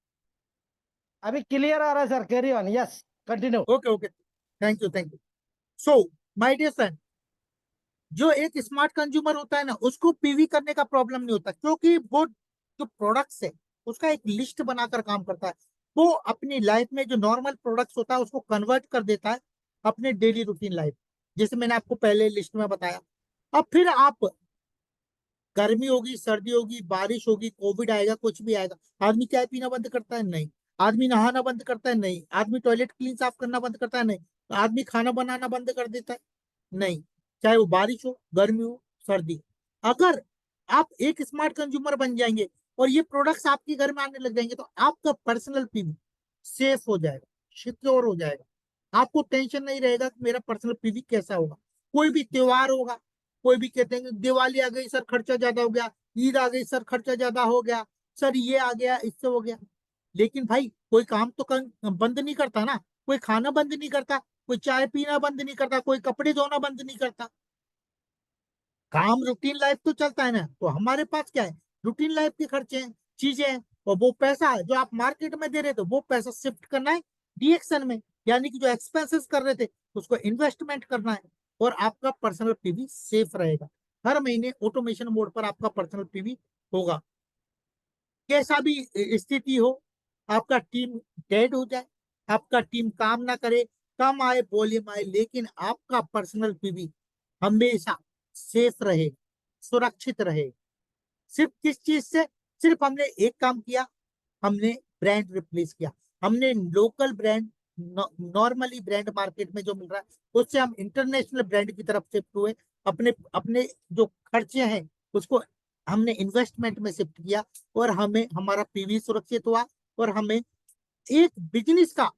Speaker 4: अभी क्लियर आ रहा है sir, carry on, yes continue.
Speaker 1: Okay okay, thank you thank you. So my dear friend, जो एक स्मार्ट कंज्यूमर होता है ना, उसको पीवी करने का प्रॉब्लम नहीं होता, क्योंकि वो जो प्रोडक्ट्स है उसका एक लिस्ट बनाकर काम करता है। वो अपनी लाइफ में जो नॉर्मल प्रोडक्ट्स होता है उसको कन्वर्ट कर देता है अपने डेली रूटीन लाइफ, जैसे मैंने आपको पहले लिस्ट में बताया। अब फिर आप, गर्मी होगी, सर्दी होगी, बारिश होगी, कोविड आएगा, कुछ भी आएगा, आदमी चाय पीना बंद करता है? नहीं। आदमी नहाना बंद करता है? नहीं। आदमी टॉयलेट क्लीन साफ करना बंद करता है? नहीं। आदमी खाना बनाना बंद कर देता है? नहीं। चाहे वो बारिश हो, गर्मी हो, सर्दी। अगर आप एक स्मार्ट कंज्यूमर बन जाएंगे और ये प्रोडक्ट्स आपके घर में आने लग जाएंगे, तो आपका पर्सनल पीवी सेफ हो जाएगा, सिक्योर हो जाएगा। आपको टेंशन नहीं रहेगा कि मेरा पर्सनल पीवी कैसा होगा। कोई भी त्योहार होगा, कोई भी कहते हैं दिवाली आ गई सर खर्चा ज्यादा हो गया, ईद आ गई सर खर्चा ज्यादा हो गया, सर ये आ गया, इससे हो गया। लेकिन भाई कोई काम तो बंद नहीं करता ना, कोई खाना बंद नहीं करता, कोई चाय पीना बंद नहीं करता, कोई कपड़े धोना बंद नहीं करता। काम रूटीन लाइफ तो चलता है ना, तो हमारे पास क्या है, रूटीन लाइफ के खर्चे हैं, चीजें हैं, और वो पैसा जो आप मार्केट में दे रहे थे वो पैसा शिफ्ट करना है डीएक्शन में, यानी कि जो एक्सपेंसेस कर रहे थे उसको इन्वेस्टमेंट करना है, और आपका पर्सनल पीवी सेफ रहेगा। हर महीने ऑटोमेशन मोड पर आपका पर्सनल पीवी होगा। कैसा भी स्थिति हो, आपका टीम डेड हो जाए, आपका टीम काम ना करे, कम आए, वॉल्यूम आए, लेकिन आपका पर्सनल पीवी हमेशा सेफ रहे, सुरक्षित रहे। सिर्फ किस चीज से? सिर्फ हमने एक काम किया, हमने ब्रांड रिप्लेस किया। हमने local brand, normally brand market में जो मिल रहा है उससे हम इंटरनेशनल ब्रांड की तरफ शिफ्ट हुए। अपने अपने जो खर्चे हैं उसको हमने इन्वेस्टमेंट में शिफ्ट किया, और हमें हमारा पीवी सुरक्षित हुआ, और हमें एक बिजनेस का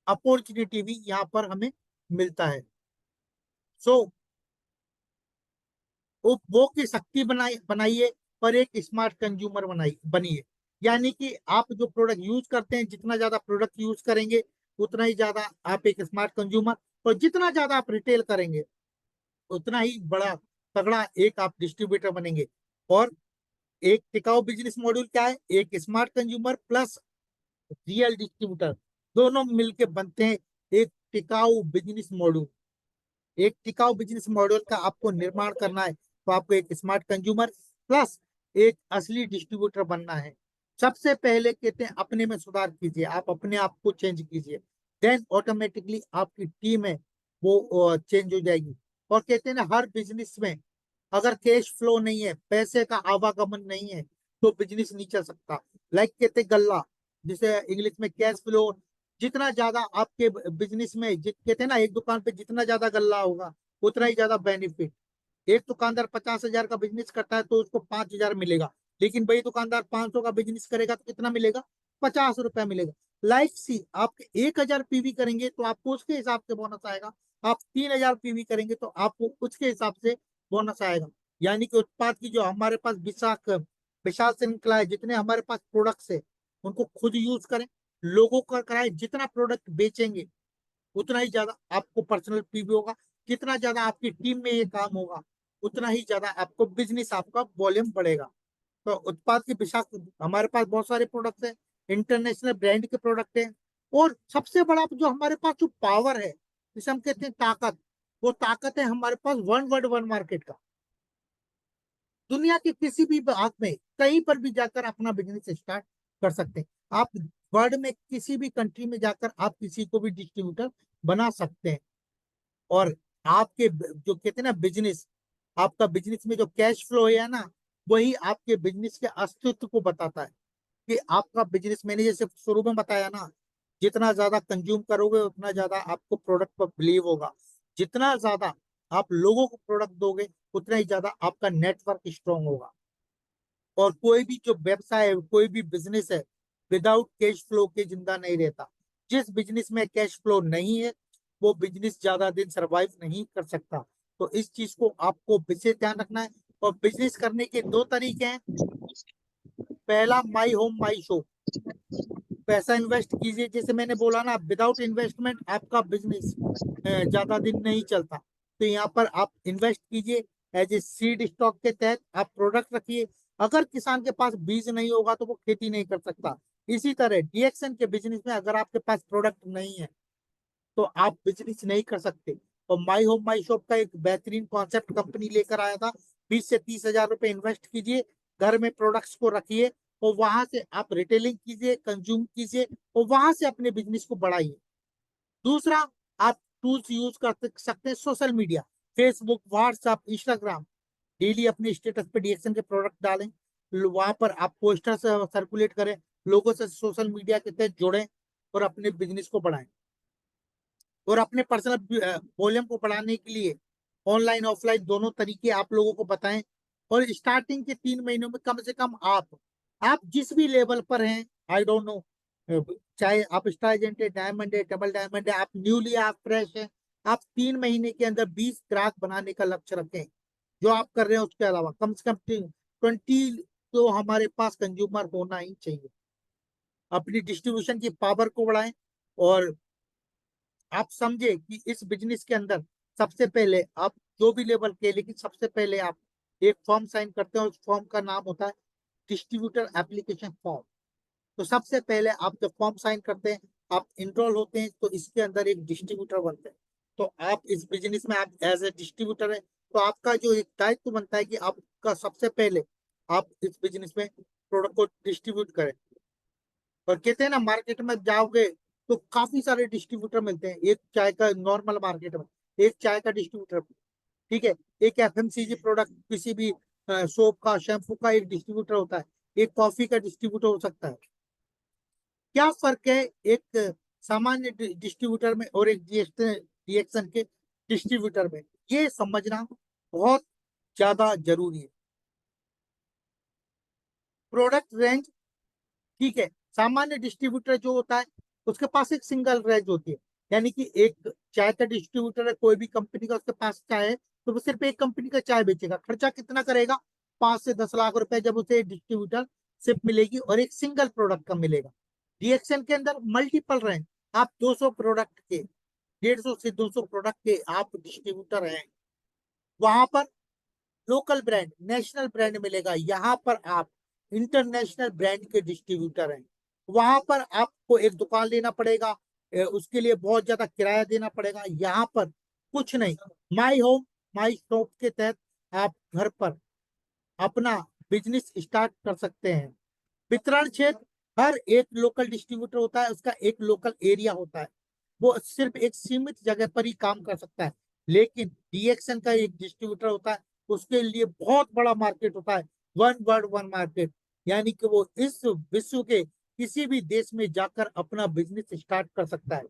Speaker 1: अपॉर्चुनिटी भी यहाँ पर हमें मिलता है। सो उपभोग की शक्ति बनाइए, और एक स्मार्ट कंज्यूमर बनिए। यानी कि आप जो प्रोडक्ट यूज करते हैं, जितना ज्यादा प्रोडक्ट यूज करेंगे उतना ही ज्यादा आप एक स्मार्ट कंज्यूमर, और जितना ज्यादा आप रिटेल करेंगे उतना ही बड़ा तगड़ा एक आप डिस्ट्रीब्यूटर बनेंगे। और एक टिकाऊ बिजनेस मॉड्यूल क्या है? एक smart consumer plus real distributor, दोनों मिलके बनते हैं एक टिकाऊ बिजनेस मॉड्यूल। एक टिकाऊ बिजनेस मॉडल का आपको निर्माण करना है, तो आपको एक स्मार्ट कंज्यूमर प्लस एक असली डिस्ट्रीब्यूटर बनना है। सबसे पहले कहते हैं अपने में सुधार कीजिए, आप अपने आप को चेंज कीजिए, देन ऑटोमेटिकली आपकी टीम है वो चेंज हो जाएगी। और कहते हैं ना, हर बिजनेस में अगर कैश फ्लो नहीं है, पैसे का आवागमन नहीं है, तो बिजनेस नहीं चल सकता। लाइक कहते हैं गल्ला, जिसे इंग्लिश में कैश फ्लो, जितना ज्यादा आपके बिजनेस में कहते हैं ना, एक दुकान पे जितना ज्यादा गल्ला होगा उतना ही ज्यादा बेनिफिट। एक दुकानदार 50,000 का बिजनेस करता है तो उसको 5,000 मिलेगा, लेकिन वही दुकानदार 500 का बिजनेस करेगा तो कितना मिलेगा? 50 रुपया मिलेगा। लाइक सी, आप 1,000 पीवी करेंगे तो आपको उसके हिसाब से बोनस आएगा, आप 3,000 पीवी करेंगे तो आपको उसके हिसाब से बोनस आएगा। यानी कि उत्पाद की जो हमारे पास विशाल से निकला है, जितने हमारे पास प्रोडक्ट्स है उनको खुद यूज करें, लोगों का कराए, जितना प्रोडक्ट बेचेंगे उतना ही ज्यादा आपको पर्सनल पीवी होगा, जितना ज्यादा आपकी टीम में ये काम होगा उतना ही ज्यादा आपको बिजनेस, आपका वॉल्यूम बढ़ेगा। तो उत्पाद की विशाल, हमारे पास बहुत सारे प्रोडक्ट्स हैं, इंटरनेशनल ब्रांड के प्रोडक्ट हैं, और सबसे बड़ा जो हमारे पास जो पावर है, जिसे हम कहते हैं ताकत, वो ताकत है हमारे पास वन वर्ड वन मार्केट का। दुनिया के किसी भी भाग में कहीं पर भी जाकर अपना बिजनेस स्टार्ट कर सकते हैं आप। वर्ल्ड में किसी भी कंट्री में जाकर आप किसी को भी डिस्ट्रीब्यूटर बना सकते हैं। और आपके जो कहते हैं ना बिजनेस, आपका बिजनेस में जो कैश फ्लो है ना, वही आपके बिजनेस के अस्तित्व को बताता है कि आपका बिजनेस, मैंने जैसे शुरू में बताया ना, जितना ज्यादा कंज्यूम करोगे उतना ज्यादा आपको प्रोडक्ट पर बिलीव होगा। जितना ज्यादा आप लोगों को प्रोडक्ट दोगे उतना ही ज्यादा आपका नेटवर्क स्ट्रांग होगा। और कोई भी जो व्यवसाय है, कोई भी बिजनेस है, विदाउट कैश फ्लो के जिंदा नहीं रहता। जिस बिजनेस में कैश फ्लो नहीं है वो बिजनेस ज्यादा दिन सरवाइव नहीं कर सकता। तो इस चीज को आपको विशेष ध्यान रखना है। और बिजनेस करने के दो तरीके हैं। पहला, माई होम माई शो। पैसा इन्वेस्ट कीजिए, जैसे मैंने बोला ना, विदाउट इन्वेस्टमेंट आपका बिजनेस ज्यादा दिन नहीं चलता। तो यहाँ पर आप इन्वेस्ट कीजिए, एज ए सीड स्टॉक के तहत आप प्रोडक्ट रखिए। अगर किसान के पास बीज नहीं होगा तो वो खेती नहीं कर सकता। इसी तरह डीएक्सन के बिजनेस में अगर आपके पास प्रोडक्ट नहीं है तो आप बिजनेस नहीं कर सकते। और माई होम माई शॉप का एक बेहतरीन कॉन्सेप्ट कंपनी लेकर आया था। 20 से 30 हजार रुपए इन्वेस्ट कीजिए, घर में प्रोडक्ट्स को रखिए, और वहां से आप रिटेलिंग कीजिए, कंज्यूम कीजिए, और वहां से अपने बिजनेस को बढ़ाइए। दूसरा, आप टूल्स यूज कर सकते हैं, social media, Facebook, WhatsApp, Instagram. Daily अपने स्टेटस पे डीएक्शन के प्रोडक्ट डालें, वहां पर आप पोस्टर सर्कुलेट करें, लोगों से सोशल मीडिया के तहत जुड़ें और अपने बिजनेस को बढ़ाएं। और अपने पर्सनल वॉल्यूम को बढ़ाने के लिए ऑनलाइन ऑफलाइन दोनों तरीके आप लोगों को बताएं। और स्टार्टिंग के 3 महीनों में कम से कम आप जिस भी लेवल पर हैं, आई डोंट नो, चाहे आप स्टार एजेंट है, डायमंड है, डबल डायमंड है, आप न्यूली, आप फ्रेश है, आप 3 महीने के अंदर 20 ग्राहक बनाने का लक्ष्य रखें। जो आप कर रहे हैं उसके अलावा कम से कम 20 तो हमारे पास कंज्यूमर होना ही चाहिए। अपनी डिस्ट्रीब्यूशन की पावर को बढ़ाएं। और आप समझे कि इस बिजनेस के अंदर सबसे पहले आप जो भी लेवल के, लेकिन सबसे पहले आप एक फॉर्म साइन करते हैं, उस फॉर्म का नाम होता है डिस्ट्रीब्यूटर एप्लीकेशन फॉर्म। तो सबसे पहले आप जब फॉर्म साइन करते हैं, आप इनरोल होते हैं, तो इसके अंदर एक डिस्ट्रीब्यूटर बनते हैं। तो आप इस बिजनेस में आप एज ए डिस्ट्रीब्यूटर है, तो आपका जो एक दायित्व बनता है कि आपका सबसे पहले आप इस बिजनेस में प्रोडक्ट को डिस्ट्रीब्यूट करें। और कहते हैं ना, मार्केट में जाओगे तो काफी सारे डिस्ट्रीब्यूटर मिलते हैं। एक चाय का नॉर्मल मार्केट में एक चाय का डिस्ट्रीब्यूटर, ठीक है, एक एफएमसीजी प्रोडक्ट, किसी भी सोप का, शैम्पू का एक डिस्ट्रीब्यूटर होता है, एक कॉफी का डिस्ट्रीब्यूटर हो सकता है। क्या फर्क है एक सामान्य डिस्ट्रीब्यूटर में और एक डीएक्शन के डिस्ट्रीब्यूटर में, ये समझना बहुत ज्यादा जरूरी है। प्रोडक्ट रेंज, ठीक है, सामान्य डिस्ट्रीब्यूटर जो होता है उसके पास एक सिंगल रेंज होती है। यानी कि एक चाय का डिस्ट्रीब्यूटर है, कोई भी कंपनी का उसके पास चाय है, तो वो सिर्फ एक कंपनी का चाय बेचेगा। खर्चा कितना करेगा? 5 से 10 लाख रुपए जब उसे डिस्ट्रीब्यूटर सिर्फ मिलेगी और एक सिंगल प्रोडक्ट का मिलेगा। डीएक्शन के अंदर मल्टीपल रेंज, आप 200 प्रोडक्ट के, 150 से 200 प्रोडक्ट के आप डिस्ट्रीब्यूटर हैं। वहां पर लोकल ब्रांड, नेशनल ब्रांड मिलेगा। यहाँ पर आप इंटरनेशनल ब्रांड के डिस्ट्रीब्यूटर हैं। वहां पर आपको एक दुकान लेना पड़ेगा, उसके लिए बहुत ज्यादा किराया देना पड़ेगा। यहाँ पर कुछ नहीं, माई होम माई शॉप के तहत आप घर पर अपना बिजनेस स्टार्ट कर सकते हैं। वितरण क्षेत्र, हर एक लोकल डिस्ट्रीब्यूटर होता है, उसका एक लोकल एरिया होता है, वो सिर्फ एक सीमित जगह पर ही काम कर सकता है। लेकिन डीएक्शन का एक डिस्ट्रीब्यूटर होता है, उसके लिए बहुत बड़ा मार्केट होता है, वन वर्ल्ड वन मार्केट। यानी कि वो इस विश्व के किसी भी देश में जाकर अपना बिजनेस स्टार्ट कर सकता है।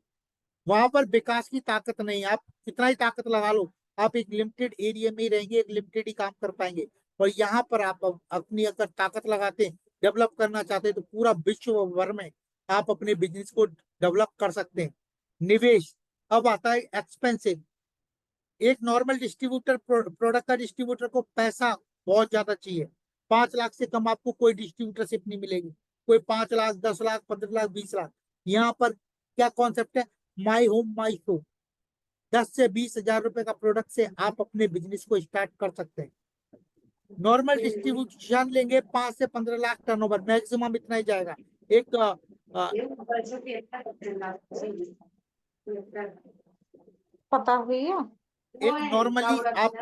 Speaker 1: वहां पर विकास की ताकत नहीं है, आप कितना ही ताकत लगा लो, आप एक लिमिटेड एरिया में ही रहेंगे, एक लिमिटेड ही काम कर पाएंगे। और यहाँ पर आप अपनी अगर ताकत लगाते हैं, डेवलप करना चाहते हैं, तो पूरा विश्व भर में आप अपने बिजनेस को डेवलप कर सकते हैं। निवेश, अब आता है एक्सपेंसिव। एक नॉर्मल डिस्ट्रीब्यूटर, प्रोडक्ट का डिस्ट्रीब्यूटर को पैसा बहुत ज्यादा चाहिए। 5 लाख से कम आपको कोई डिस्ट्रीब्यूटरशिप नहीं मिलेगी। कोई 5 लाख, 10 लाख, 15 लाख, 20 लाख। यहाँ पर क्या कॉन्सेप्ट है? My home my show. 10 से 20 हजार रुपए का प्रोडक्ट से आप अपने बिजनेस को स्टार्ट कर सकते हैं। नॉर्मल डिस्ट्रीब्यूशन लेंगे 5 से 15 लाख टर्नओवर, मैक्सिमम इतना ही जाएगा। एक आ,
Speaker 5: पता हुई है।
Speaker 1: एक नॉर्मली आप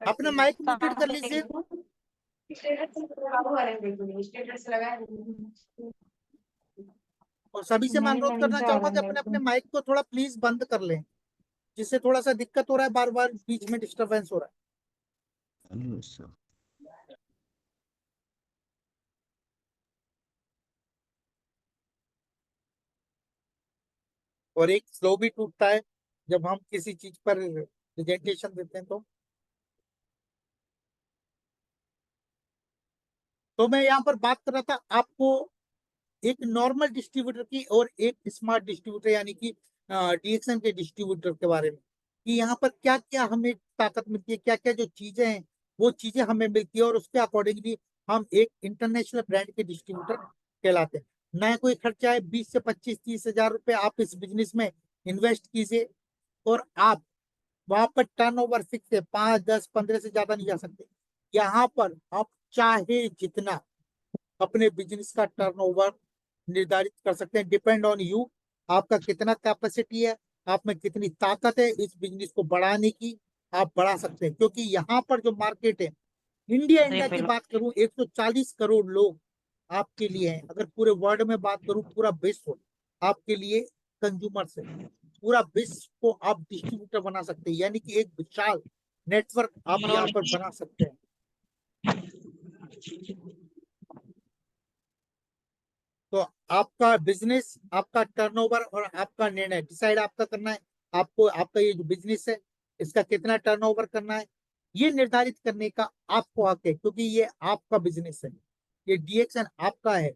Speaker 1: अपना माइक म्यूटेड कर लीजिए। और सभी से मैं
Speaker 5: नहीं
Speaker 1: अनुरोध
Speaker 5: नहीं
Speaker 1: करना
Speaker 5: जा
Speaker 1: चाहूंगा
Speaker 5: रहा
Speaker 1: कि
Speaker 5: मेरे
Speaker 1: अपने
Speaker 5: को।
Speaker 1: अपने माइक को थोड़ा प्लीज बंद कर लें, जिससे थोड़ा सा दिक्कत हो रहा है, बार बार बीच में डिस्टरबेंस हो रहा है। और एक फ्लो भी टूटता है जब हम किसी चीज पर प्रेजेंटेशन देते हैं। तो मैं यहाँ पर बात कर रहा था आपको एक नॉर्मल डिस्ट्रीब्यूटर की और एक स्मार्ट डिस्ट्रीब्यूटर यानी कि डीएक्सएन के डिस्ट्रीब्यूटर के बारे में, कि यहाँ पर क्या क्या हमें ताकत मिलती है, क्या क्या जो चीजें हैं वो चीजें हमें मिलती है, और उसके अकॉर्डिंगली हम एक इंटरनेशनल ब्रांड के डिस्ट्रीब्यूटर कहलाते हैं। नया कोई खर्चा है, 20 से 25 30 हजार रुपए आप इस बिजनेस में इन्वेस्ट कीजिए, और आप वहां पर टर्नओवर फिक्स है, 5 10 15 से ज्यादा नहीं जा सकते। यहाँ पर आप चाहे जितना अपने बिजनेस का टर्नओवर निर्धारित कर सकते हैं, डिपेंड ऑन यू, आपका कितना कैपेसिटी है, आप में कितनी ताकत है इस बिजनेस को बढ़ाने की, आप बढ़ा सकते हैं। क्योंकि यहाँ पर जो मार्केट है, इंडिया की बात करूं, 140 करोड़ लोग आपके लिए हैं। अगर पूरे वर्ल्ड में बात करूं, पूरा विश्व आपके लिए कंज्यूमर्स है। पूरा विश्व को आप डिस्ट्रीब्यूटर बना सकते हैं, यानी कि एक विशाल नेटवर्क आप यहाँ पर बना सकते हैं। तो आपका बिजनेस, आपका टर्नओवर और आपका निर्णय डिसाइड आपका करना है। आपको आपका ये जो बिजनेस है इसका कितना टर्नओवर करना है, ये निर्धारित करने का आपको हक है, क्योंकि ये आपका बिजनेस है, ये डीएक्सएन आपका है,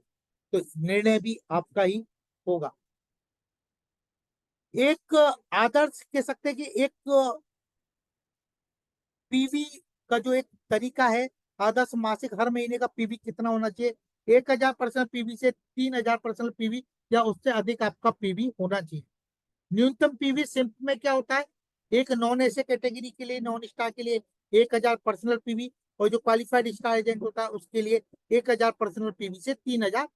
Speaker 1: तो निर्णय भी आपका ही होगा। एक आदर्श कह सकते हैं कि एक पीवी का जो एक तरीका है, आदर्श मासिक हर महीने का पीवी कितना होना चाहिए, 1000% पीवी से 3000% पीवी या उससे अधिक आपका पीवी होना चाहिए। न्यूनतम पीवी सिंप में क्या होता है, एक नॉन एसे कैटेगरी के लिए, नॉन स्टार के लिए 1000 पर्सनल पीवी, और जो क्वालिफाइड स्टार एजेंट होता है उसके लिए 1000 पर्सनल पीवी से 3000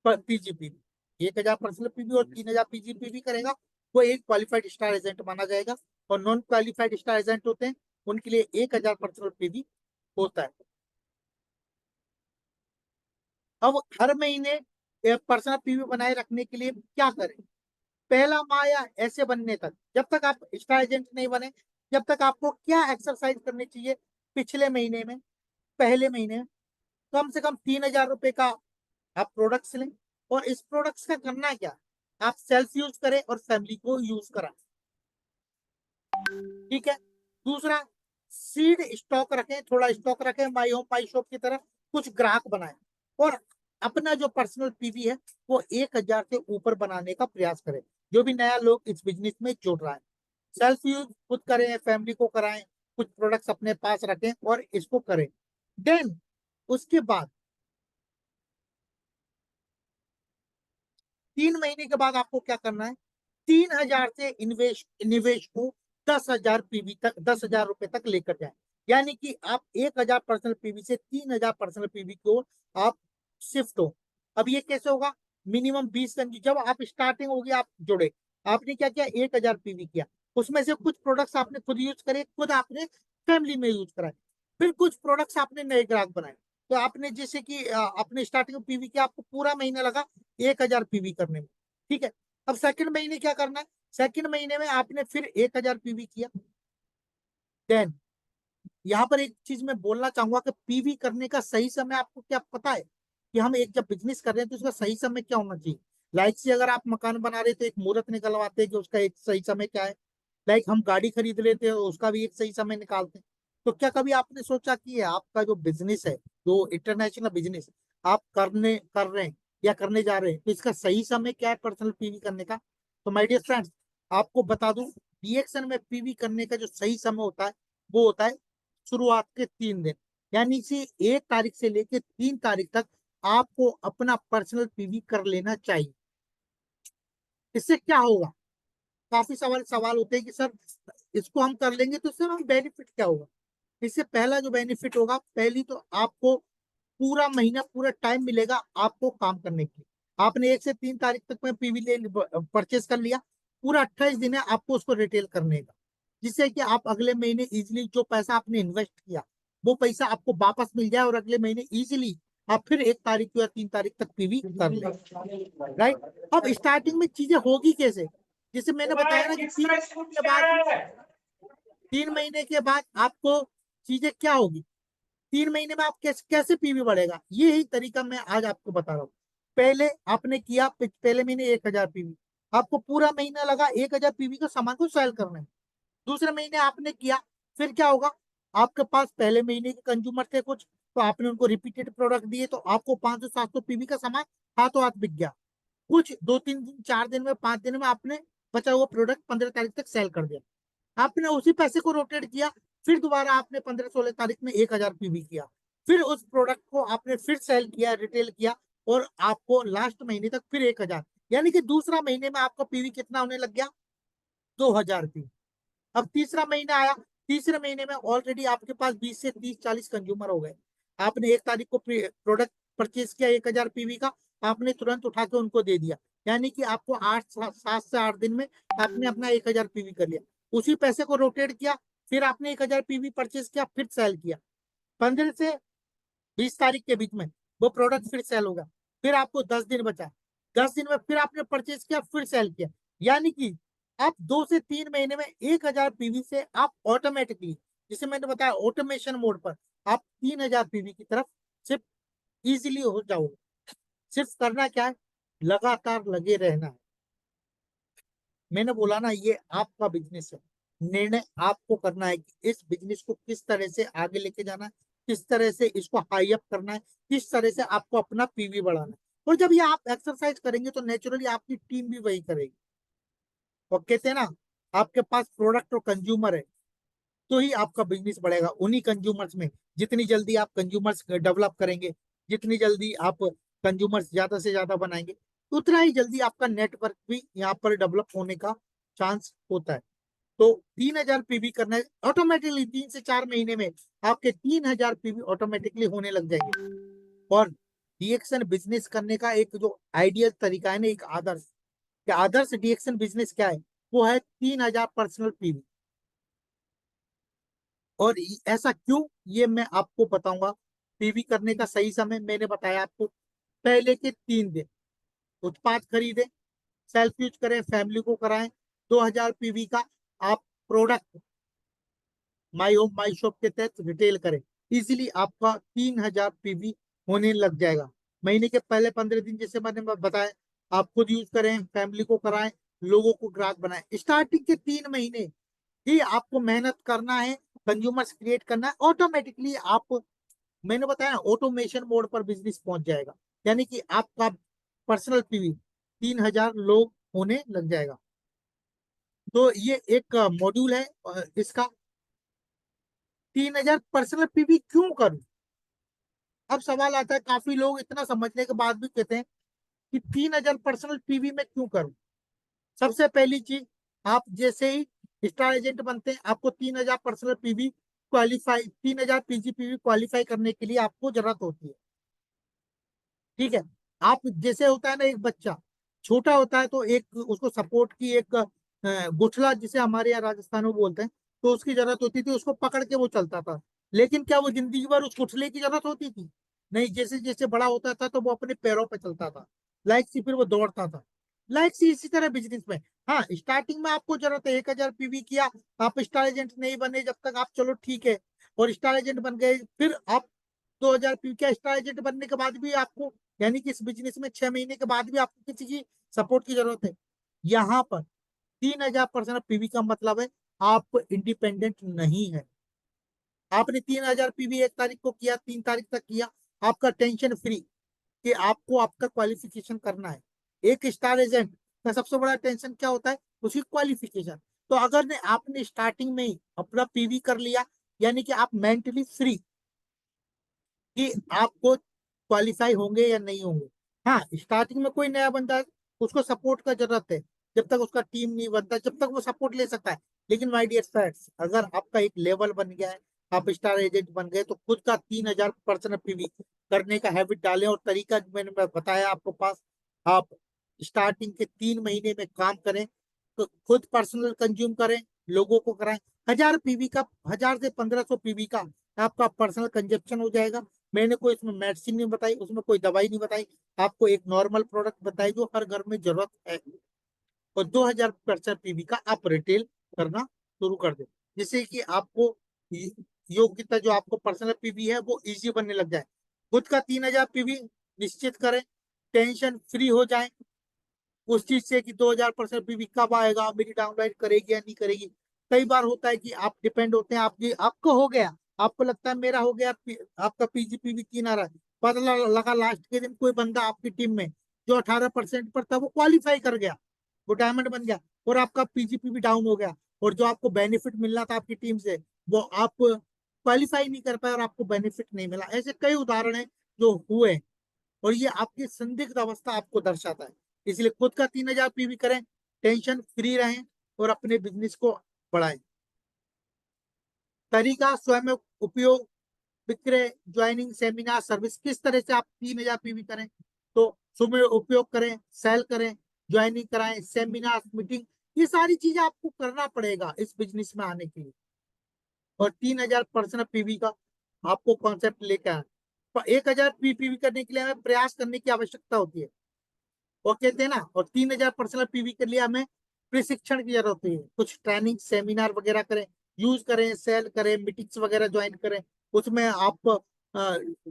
Speaker 1: पीजीपीवी। 1000 पर्सनल पीवी और 3000 पीजीपीवी करेगा, वो एक क्वालिफाइड स्टार एजेंट माना जाएगा। और नॉन क्वालिफाइड स्टार एजेंट होते हैं, उनके लिए 1000 पर्सनल पीवी होता है। अब हर महीने पर्सनल पीवी बनाए रखने के लिए क्या करें, पहला माह या ऐसे बनने तक, जब तक आप स्टार एजेंट नहीं बने, जब तक आपको क्या एक्सरसाइज करनी चाहिए, पिछले महीने में, पहले महीने में कम से कम 3000 रुपए का आप प्रोडक्ट्स लें, और इस प्रोडक्ट्स का करना क्या, आप सेल्फ यूज करें और फैमिली को यूज कराएं। ठीक है। दूसरा, सीड स्टॉक रखें, थोड़ा स्टॉक रखें, माई होम माई शॉप की तरह कुछ ग्राहक बनाएं, और अपना जो पर्सनल पीवी है वो 1000 से ऊपर बनाने का प्रयास करें। जो भी नया लोग इस बिजनेस में जुड़ रहा है, सेल्फ यूज खुद करें, फैमिली को कराएं, कुछ प्रोडक्ट्स अपने पास रखें और इसको करें। देन उसके बाद 3 महीने के बाद आपको क्या करना है, 3000 से निवेश को 10,000 पीवी तक, 10,000 रुपए तक लेकर जाए। यानी कि आप 1000 पर्सनल पीवी से 3000 पर्सनल पीवी को आप शिफ्ट हो। अब ये कैसे होगा, मिनिमम 20 जब आप स्टार्टिंग होगी, आप जुड़े, आपने क्या किया, 1000 पीवी किया, उसमें से कुछ प्रोडक्ट्स आपने खुद यूज करे, खुद आपने फैमिली में यूज कराए, फिर कुछ प्रोडक्ट्स आपने नए ग्राहक बनाए। तो आपने जैसे कि अपने स्टार्टिंग में पीवी किया, आपको पूरा महीना लगा 1000 पीवी करने में। ठीक है। अब सेकंड महीने क्या करना है, सेकंड महीने में आपने फिर 1000 पीवी किया। देन यहाँ पर एक चीज मैं बोलना चाहूंगा कि पीवी करने का सही समय आपको क्या पता है, कि हम एक जब बिजनेस कर रहे हैं तो उसका सही समय क्या होना चाहिए। लाइक से अगर आप मकान बना रहे तो एक मुहूर्त निकलवाते हैं कि उसका एक सही समय क्या है। लाइक हम गाड़ी खरीद लेते हैं, उसका भी एक सही समय निकालते हैं। तो क्या कभी आपने सोचा कि आपका जो बिजनेस है, जो इंटरनेशनल बिजनेस आप कर रहे हैं या करने जा रहे हैं, तो इसका सही समय क्या है पर्सनल पीवी करने का। तो माय डियर फ्रेंड्स, आपको बता दूं, डीएक्सएन में पीवी करने का जो सही समय होता है वो होता है शुरुआत के 3 दिन, यानी कि 1 तारीख से लेकर 3 तारीख तक आपको अपना पर्सनल पीवी कर लेना चाहिए। इससे क्या होगा, काफी सवाल सवाल होते हैं कि सर इसको हम कर लेंगे तो सर हम बेनिफिट क्या होगा। इससे पहला जो बेनिफिट होगा, पहली तो आपको पूरा महीना पूरा टाइम मिलेगा आपको काम करने के लिए। आपने 1 से 3 तारीख तक में पीवी ले परचेस कर लिया, पूरा 28 दिन है आपको उसको रिटेल करने का, जिससे कि आप अगले महीने इजीली जो पैसा आपने इन्वेस्ट किया वो पैसा आपको वापस मिल जाए और अगले महीने इजीली आप फिर 1 तारीख या 3 तारीख तक पीवी कर ले। राइट। अब स्टार्टिंग में चीजें होगी कैसे, जैसे मैंने बताया ना कि 3 महीने के बाद आपको चीजें क्या होगी, 3 महीने में आप कैसे कैसे पीवी बढ़ेगा, ये ही तरीका मैं आज आपको बता रहा हूँ। पहले आपने किया पहले महीने 1,000 पीवी, आपको पूरा महीना लगा 1,000 पीवी का सामान को सेल करने में। दूसरे महीने आपने किया, फिर क्या होगा, आपके पास पहले महीने के कंज्यूमर थे कुछ, तो आपने उनको रिपीटेड प्रोडक्ट दिए, तो आपको 500-700 पीवी का सामान हाथों हाथ बिक गया। कुछ 2-3 दिन 4 दिन में 5 दिन में आपने बचा हुआ प्रोडक्ट 15 तारीख तक सेल कर दिया। आपने उसी पैसे को रोटेट किया, फिर दोबारा आपने 15-16 तारीख में 1,000 पीवी किया, फिर उस प्रोडक्ट को आपने फिर सेल किया, रिटेल किया, और आपको लास्ट महीने तक फिर 1,000, यानी कि दूसरा महीने में आपका पीवी कितना होने लग गया, 2,000 पीवी। अब तीसरा महीना आया, तीसरे महीने में ऑलरेडी आपके पास 20 से 30-40 कंज्यूमर हो गए। आपने 1 तारीख को प्रोडक्ट परचेज किया 1,000 पीवी का, आपने तुरंत उठा के उनको दे दिया, यानी कि आपको 7 से 8 दिन में आपने अपना 1,000 पीवी कर लिया। उसी पैसे को रोटेट किया, फिर आपने 1,000 पीवी परचेज किया, फिर सेल किया, 15 से 20 तारीख के बीच में वो प्रोडक्ट फिर सेल होगा, फिर आपको 10 दिन बचा, 10 दिन में फिर आपने परचेज किया, फिर सेल किया, यानी कि आप 2 से 3 महीने में 1,000 पीवी से आप ऑटोमेटिकली, जिसे मैंने बताया ऑटोमेशन मोड पर, आप 3,000 पीवी की तरफ सिर्फ इजीली हो जाओगे। सिर्फ करना क्या है, लगातार लगे रहना है। मैंने बोला ना, ये आपका बिजनेस है, निर्णय आपको करना है कि इस बिजनेस को किस तरह से आगे लेके जाना है, किस तरह से इसको हाई अप करना है, किस तरह से आपको अपना पीवी बढ़ाना है। और जब ये आप एक्सरसाइज करेंगे तो नेचुरली आपकी टीम भी वही करेगी। और कहते हैं ना, आपके पास प्रोडक्ट और कंज्यूमर है तो ही आपका बिजनेस बढ़ेगा। उन्हीं कंज्यूमर्स में जितनी जल्दी आप कंज्यूमर्स डेवलप करेंगे, जितनी जल्दी आप कंज्यूमर्स ज्यादा से ज्यादा बनाएंगे, उतना ही जल्दी आपका नेटवर्क भी यहाँ पर डेवलप होने का चांस होता है। तो 3,000 पीवी करना है ऑटोमेटिकली, 3 से 4 महीने में आपके 3,000 पीवी ऑटोमेटिकली होने लग जाएंगे। और डीएक्शन बिजनेस करने का एक जो आइडियल तरीका है ना, एक आदर्श, कि आदर्श डीएक्शन बिजनेस क्या है, वो है 3,000 पर्सनल पीवी। और ऐसा क्यों, ये मैं आपको बताऊंगा। पीवी करने का सही समय मैंने बताया आपको, पहले के 3 दिन उत्पाद खरीदे, सेल्फ यूज करें, फैमिली को कराएं, 2,000 पीवी का आप product my home my shop के तहत रिटेल करें, इजीली आपका 3,000 पीवी होने लग जाएगा। महीने के पहले 15 दिन जैसे मैंने बताया, आप खुद यूज करें, फैमिली को कराएं, लोगों को ग्राहक बनाएं। स्टार्टिंग के 3 महीने ही आपको मेहनत करना है, कंज्यूमर्स क्रिएट करना है, ऑटोमेटिकली आप, मैंने बताया ऑटोमेशन मोड पर बिजनेस पहुंच जाएगा, यानी कि आपका पर्सनल पीवी 3,000 लोग होने लग जाएगा। तो ये एक मॉड्यूल है इसका। 3,000 पर्सनल पीवी क्यों करूं, अब सवाल आता है, काफी लोग इतना समझने के बाद भी कहते हैं कि 3,000 पर्सनल पीवी में क्यों करूं। सबसे पहली चीज, आप जैसे ही स्टार एजेंट बनते हैं, आपको 3,000 पर्सनल पीवी क्वालिफाई, 3,000 पीजीपीवी क्वालिफाई करने के लिए आपको जरूरत होती है। ठीक है, आप जैसे होता है ना, एक बच्चा छोटा होता है तो एक उसको सपोर्ट की एक गुठला, जिसे हमारे यहाँ राजस्थान में बोलते हैं, तो उसकी जरूरत होती थी, उसको पकड़ के वो चलता था। लेकिन क्या वो जिंदगी भर उस गुठले की जरूरत होती थी? नहीं, जैसे जैसे बड़ा होता था तो वो अपने पैरों पे चलता था, लाइक सी, फिर वो दौड़ता था, लाइक सी। इसी तरह बिजनेस में, हाँ स्टार्टिंग में आपको जरूरत है, 1,000 पीवी किया, आप स्टार एजेंट नहीं बने जब तक आप, चलो ठीक है, और स्टार एजेंट बन गए, फिर आप 2,000 पीवी किया, स्टार एजेंट बनने के बाद भी आपको, यानी कि इस बिजनेस में 6 महीने के बाद भी आपको किसी की सपोर्ट की जरूरत है। यहाँ पर 3,000 पर्सनल पीवी का मतलब है आप इंडिपेंडेंट नहीं है। आपने 3,000 पीवी 1 तारीख को किया, 3 तारीख तक किया, आपका टेंशन फ्री, कि आपको आपका क्वालिफिकेशन करना है। एक स्टार एजेंट का सबसे बड़ा टेंशन क्या होता है, उसकी क्वालिफिकेशन। तो अगर ने आपने स्टार्टिंग में ही अपना पीवी कर लिया, यानी कि आप मेंटली फ्री कि आपको क्वालिफाई होंगे या नहीं होंगे। हाँ, स्टार्टिंग में कोई नया बंदा है, उसको सपोर्ट का जरूरत है, जब तक उसका टीम नहीं बनता जब तक वो सपोर्ट ले सकता है। लेकिन माय डियर फ्रेंड्स, अगर आपका एक लेवल बन गया है, आप स्टार एजेंट बन गए तो खुद का 3000 पर्सनल पीवी करने का हैबिट डालें। और तरीका मैंने बताया आपको पास, आप स्टार्टिंग के 3 महीने में काम करें तो खुद पर्सनल कंज्यूम करें, लोगों को कराएं। 1000 पीवी का, 1000 से 1500 पीवी का आपका पर्सनल कंजप्शन हो जाएगा। मैंने कोई इसमें मेडिसिन नहीं बताई, उसमें कोई दवाई नहीं बताई, आपको एक नॉर्मल प्रोडक्ट बताई जो हर घर में जरूरत है। और 2000 पीवी का आप रिटेल करना शुरू कर दें, जिससे कि आपको योग्यता जो आपको पर्सनल पीवी है वो इजी बनने लग जाए। खुद का 3000 पीवी निश्चित करें, टेंशन फ्री हो जाए उस चीज से कि 2000 पीवी कब आएगा, मेरी डाउनलाइन करेगी या नहीं करेगी। कई बार होता है कि आप डिपेंड होते हैं, आपको हो गया, आपको लगता है मेरा हो गया, आपका पीजीपीवी 3 आ रहा है, पता लगा लास्ट के दिन कोई बंदा आपकी टीम में जो 18% पर था वो क्वालिफाई कर गया, वो डायमंड बन गया, और आपका पीजीपीवी डाउन हो गया, और जो आपको बेनिफिट मिलना था आपकी टीम से वो आप क्वालिफाई नहीं कर पाए और आपको बेनिफिट नहीं मिला। ऐसे कई उदाहरण है जो हुए, और ये आपकी संदिग्ध अवस्था आपको दर्शाता है। इसलिए खुद का 3000 पीवी करें, टेंशन फ्री रहें और अपने बिजनेस को बढ़ाएं। तरीका स्वयं उपयोग, विक्रय, ज्वाइनिंग, सेमिनार, सर्विस, किस तरह से आप 3000 पीवी करें। तो सुबह उपयोग करें, सेल करें, ज्वाइनिंग कराएं, सेमिनार, मीटिंग, ये सारी चीजें आपको करना पड़ेगा इस बिजनेस में आने के लिए। और 3000 पर्सनल पीवी का आपको कॉन्सेप्ट लेकर आए। तो 1000 पीवी करने के लिए हमें प्रयास करने की आवश्यकता होती है, वो कहते हैं ना। और 3000 पर्सनल पीवी के लिए हमें प्रशिक्षण की जरूरत है, कुछ ट्रेनिंग सेमिनार वगैरह करें, यूज करें, सेल करें, मीटिंग्स वगैरह ज्वाइन करें। उसमें आप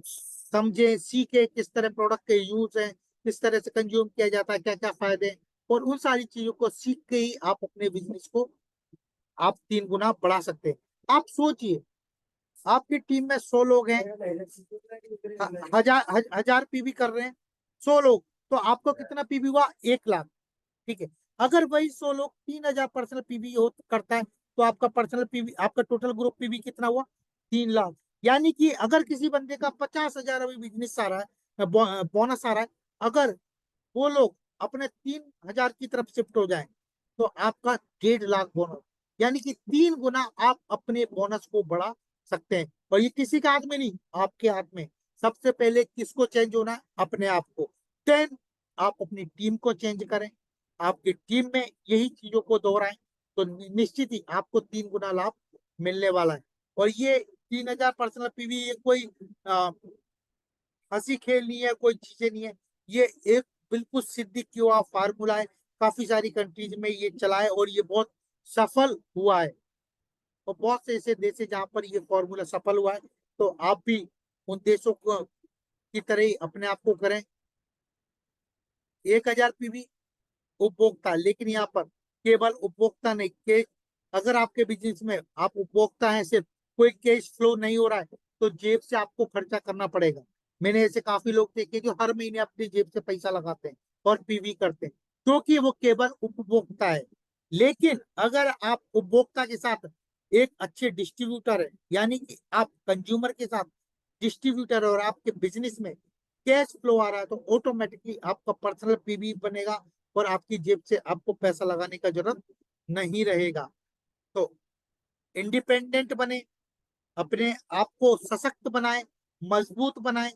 Speaker 1: समझे, सीखे किस तरह प्रोडक्ट के यूज है, किस तरह से कंज्यूम किया जाता है, क्या क्या फायदे हैं, और उन सारी चीजों को सीख के ही आप अपने बिजनेस को आप 3 गुना बढ़ा सकते हैं। आप सोचिए, आपकी टीम में 100 लोग हैं, 1000 पीवी कर रहे हैं 100 लोग, तो आपको कितना पीवी हुआ? 1 लाख। ठीक है, अगर वही 100 लोग 3000 पर्सनल पीवी करता है तो आपका पर्सनल पीवी, आपका टोटल ग्रुप पीवी कितना हुआ? 3 लाख। यानी कि अगर किसी बंदे का 50,000 अभी बिजनेस आ रहा है, बोनस आ रहा है, अगर वो लोग अपने 3000 की तरफ शिफ्ट हो जाए तो आपका 1.5 लाख बोनस, यानी कि 3 गुना आप अपने बोनस को बढ़ा सकते हैं। और ये किसी के हाथ में नहीं, आपके हाथ में। सबसे पहले किसको चेंज होना है? अपने आप को। देन आप अपनी टीम को चेंज करें, आपकी टीम में यही चीजों को दोहराएं तो निश्चित ही आपको 3 गुना लाभ मिलने वाला है। और ये 3000 पर्सनल पीवी ये कोई हंसी खेल नहीं है, कोई चीजें नहीं है, ये एक बिल्कुल सिद्ध किया हुआ फार्मूला है। काफी सारी कंट्रीज में ये चला है और ये बहुत सफल हुआ है, और बहुत से ऐसे देश है जहां पर ये फॉर्मूला सफल हुआ है। तो आप भी उन देशों को की तरह ही अपने आप को करें। 1000 पीवी उपभोक्ता, लेकिन यहाँ पर केवल उपभोक्ता नहीं, के अगर आपके बिजनेस में आप उपभोक्ता हैं सिर्फ, कोई कैश फ्लो नहीं हो रहा है तो जेब से आपको खर्चा करना पड़ेगा। मैंने ऐसे काफी लोग देखे जो हर महीने अपनी जेब से पैसा लगाते हैं और पीवी करते हैं, क्योंकि वो केवल उपभोक्ता है। लेकिन अगर आप उपभोक्ता के साथ एक अच्छे डिस्ट्रीब्यूटर है, यानी कि आप कंज्यूमर के साथ डिस्ट्रीब्यूटर और आपके बिजनेस में कैश फ्लो आ रहा है, तो ऑटोमेटिकली आपका पर्सनल पीवी बनेगा और आपकी जेब से आपको पैसा लगाने का जरूरत नहीं रहेगा। तो इंडिपेंडेंट बने, अपने आप को सशक्त बनाए, मजबूत बनाए,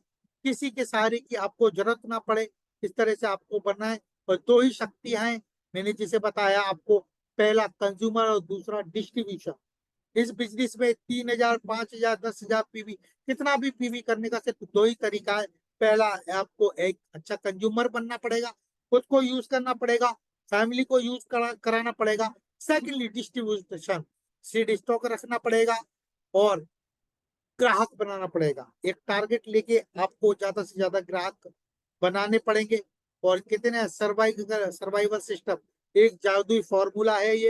Speaker 1: किसी के सहारे की आपको जरूरत ना पड़े, इस तरह से आपको बनना है। और 2 ही शक्तियां हैं मैंने जिसे बताया आपको, पहला कंज्यूमर और दूसरा डिस्ट्रीब्यूशन। इस बिजनेस में 3000, 5000, 10,000 पीवी, कितना भी पीवी करने का सिर्फ 2 ही तरीका है। पहला, आपको एक अच्छा कंज्यूमर बनना पड़ेगा, खुद को यूज करना पड़ेगा, फैमिली को यूज कराना पड़ेगा। सेकेंडली डिस्ट्रीब्यूशन, सीड स्टॉक रखना पड़ेगा और ग्राहक बनाना पड़ेगा। एक टारगेट लेके आपको ज्यादा से ज्यादा ग्राहक बनाने पड़ेंगे। और कितने सर्वाइवल सिस्टम, एक जादुई फॉर्मूला है ये।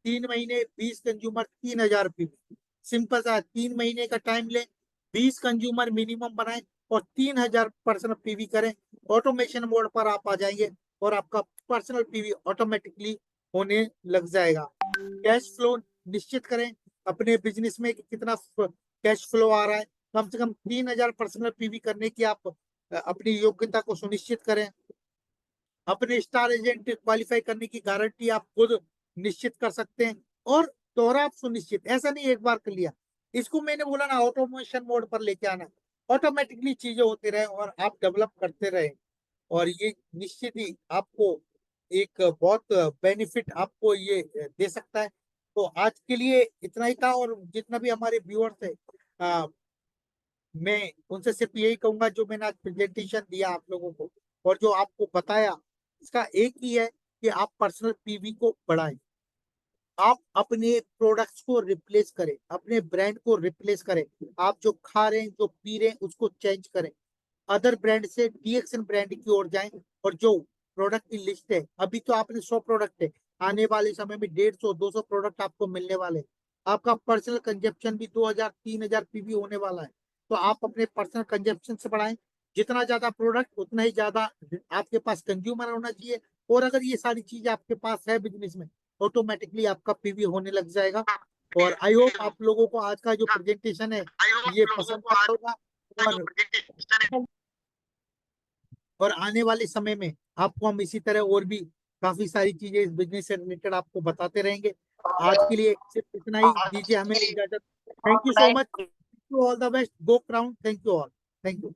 Speaker 1: 3 महीने 20 कंज्यूमर 3000 पीवी, सिंपल सा 3 महीने का टाइम ले, 20 कंज्यूमर मिनिमम बनाए और 3000 पर्सनल पीवी करें। ऑटोमेशन मोड पर आप आ जाएंगे और आपका पर्सनल पीवी ऑटोमेटिकली होने लग जाएगा। कैश फ्लो निश्चित करें अपने बिजनेस में कि कितना कैश फ्लो आ रहा है। कम से कम 3000 पर्सनल पीवी करने की आप अपनी योग्यता को सुनिश्चित करें। अपने स्टार एजेंट क्वालिफाई करने की गारंटी आप खुद निश्चित कर सकते हैं। और दोहरा सुनिश्चित, ऐसा नहीं एक बार कर लिया, इसको मैंने बोला ना ऑटोमेशन मोड पर लेके आना, ऑटोमेटिकली चीजें होती रहे और आप डेवलप करते रहे, और ये निश्चित ही आपको एक बहुत बेनिफिट आपको ये दे सकता है। तो आज के लिए इतना ही था, और जितना भी हमारे व्यूअर्स है, मैं उनसे सिर्फ यही कहूंगा, जो मैंने आज प्रेजेंटेशन दिया आप लोगों को और जो आपको बताया, इसका एक ही है कि आप पर्सनल पीवी को बढ़ाएं। आप अपने प्रोडक्ट्स को रिप्लेस करें, अपने ब्रांड को रिप्लेस करें। आप जो खा रहे हैं, जो पी रहे हैं, उसको चेंज करें, अदर ब्रांड से डीएक्सएन ब्रांड की ओर जाएं। और जो प्रोडक्ट की लिस्ट है, अभी तो आपने 100 प्रोडक्ट है, आने वाले समय में 150-200 प्रोडक्ट आपको मिलने वाले हैं। आपका पर्सनल कंजप्शन भी 2000-3000 पीवी होने वाला है। तो आप अपने पर्सनल कंजप्शन से बढ़ाएं, जितना ज्यादा प्रोडक्ट उतना ही ज्यादा आपके पास कंज्यूमर होना चाहिए। और अगर ये सारी चीज आपके पास है बिजनेस में, ऑटोमेटिकली आपका पीवी होने लग जाएगा। और आई होप आप लोगों को आज का जो प्रेजेंटेशन है ये पसंद आया होगा, और आने वाले समय में आपको हम इसी तरह और भी काफी सारी चीजें इस बिजनेस से रिलेटेड आपको बताते रहेंगे। आज के लिए सिर्फ इतना ही, दीजिए हमें इजाजत। Thank you so much, all the best, go crown, thank you all, thank you.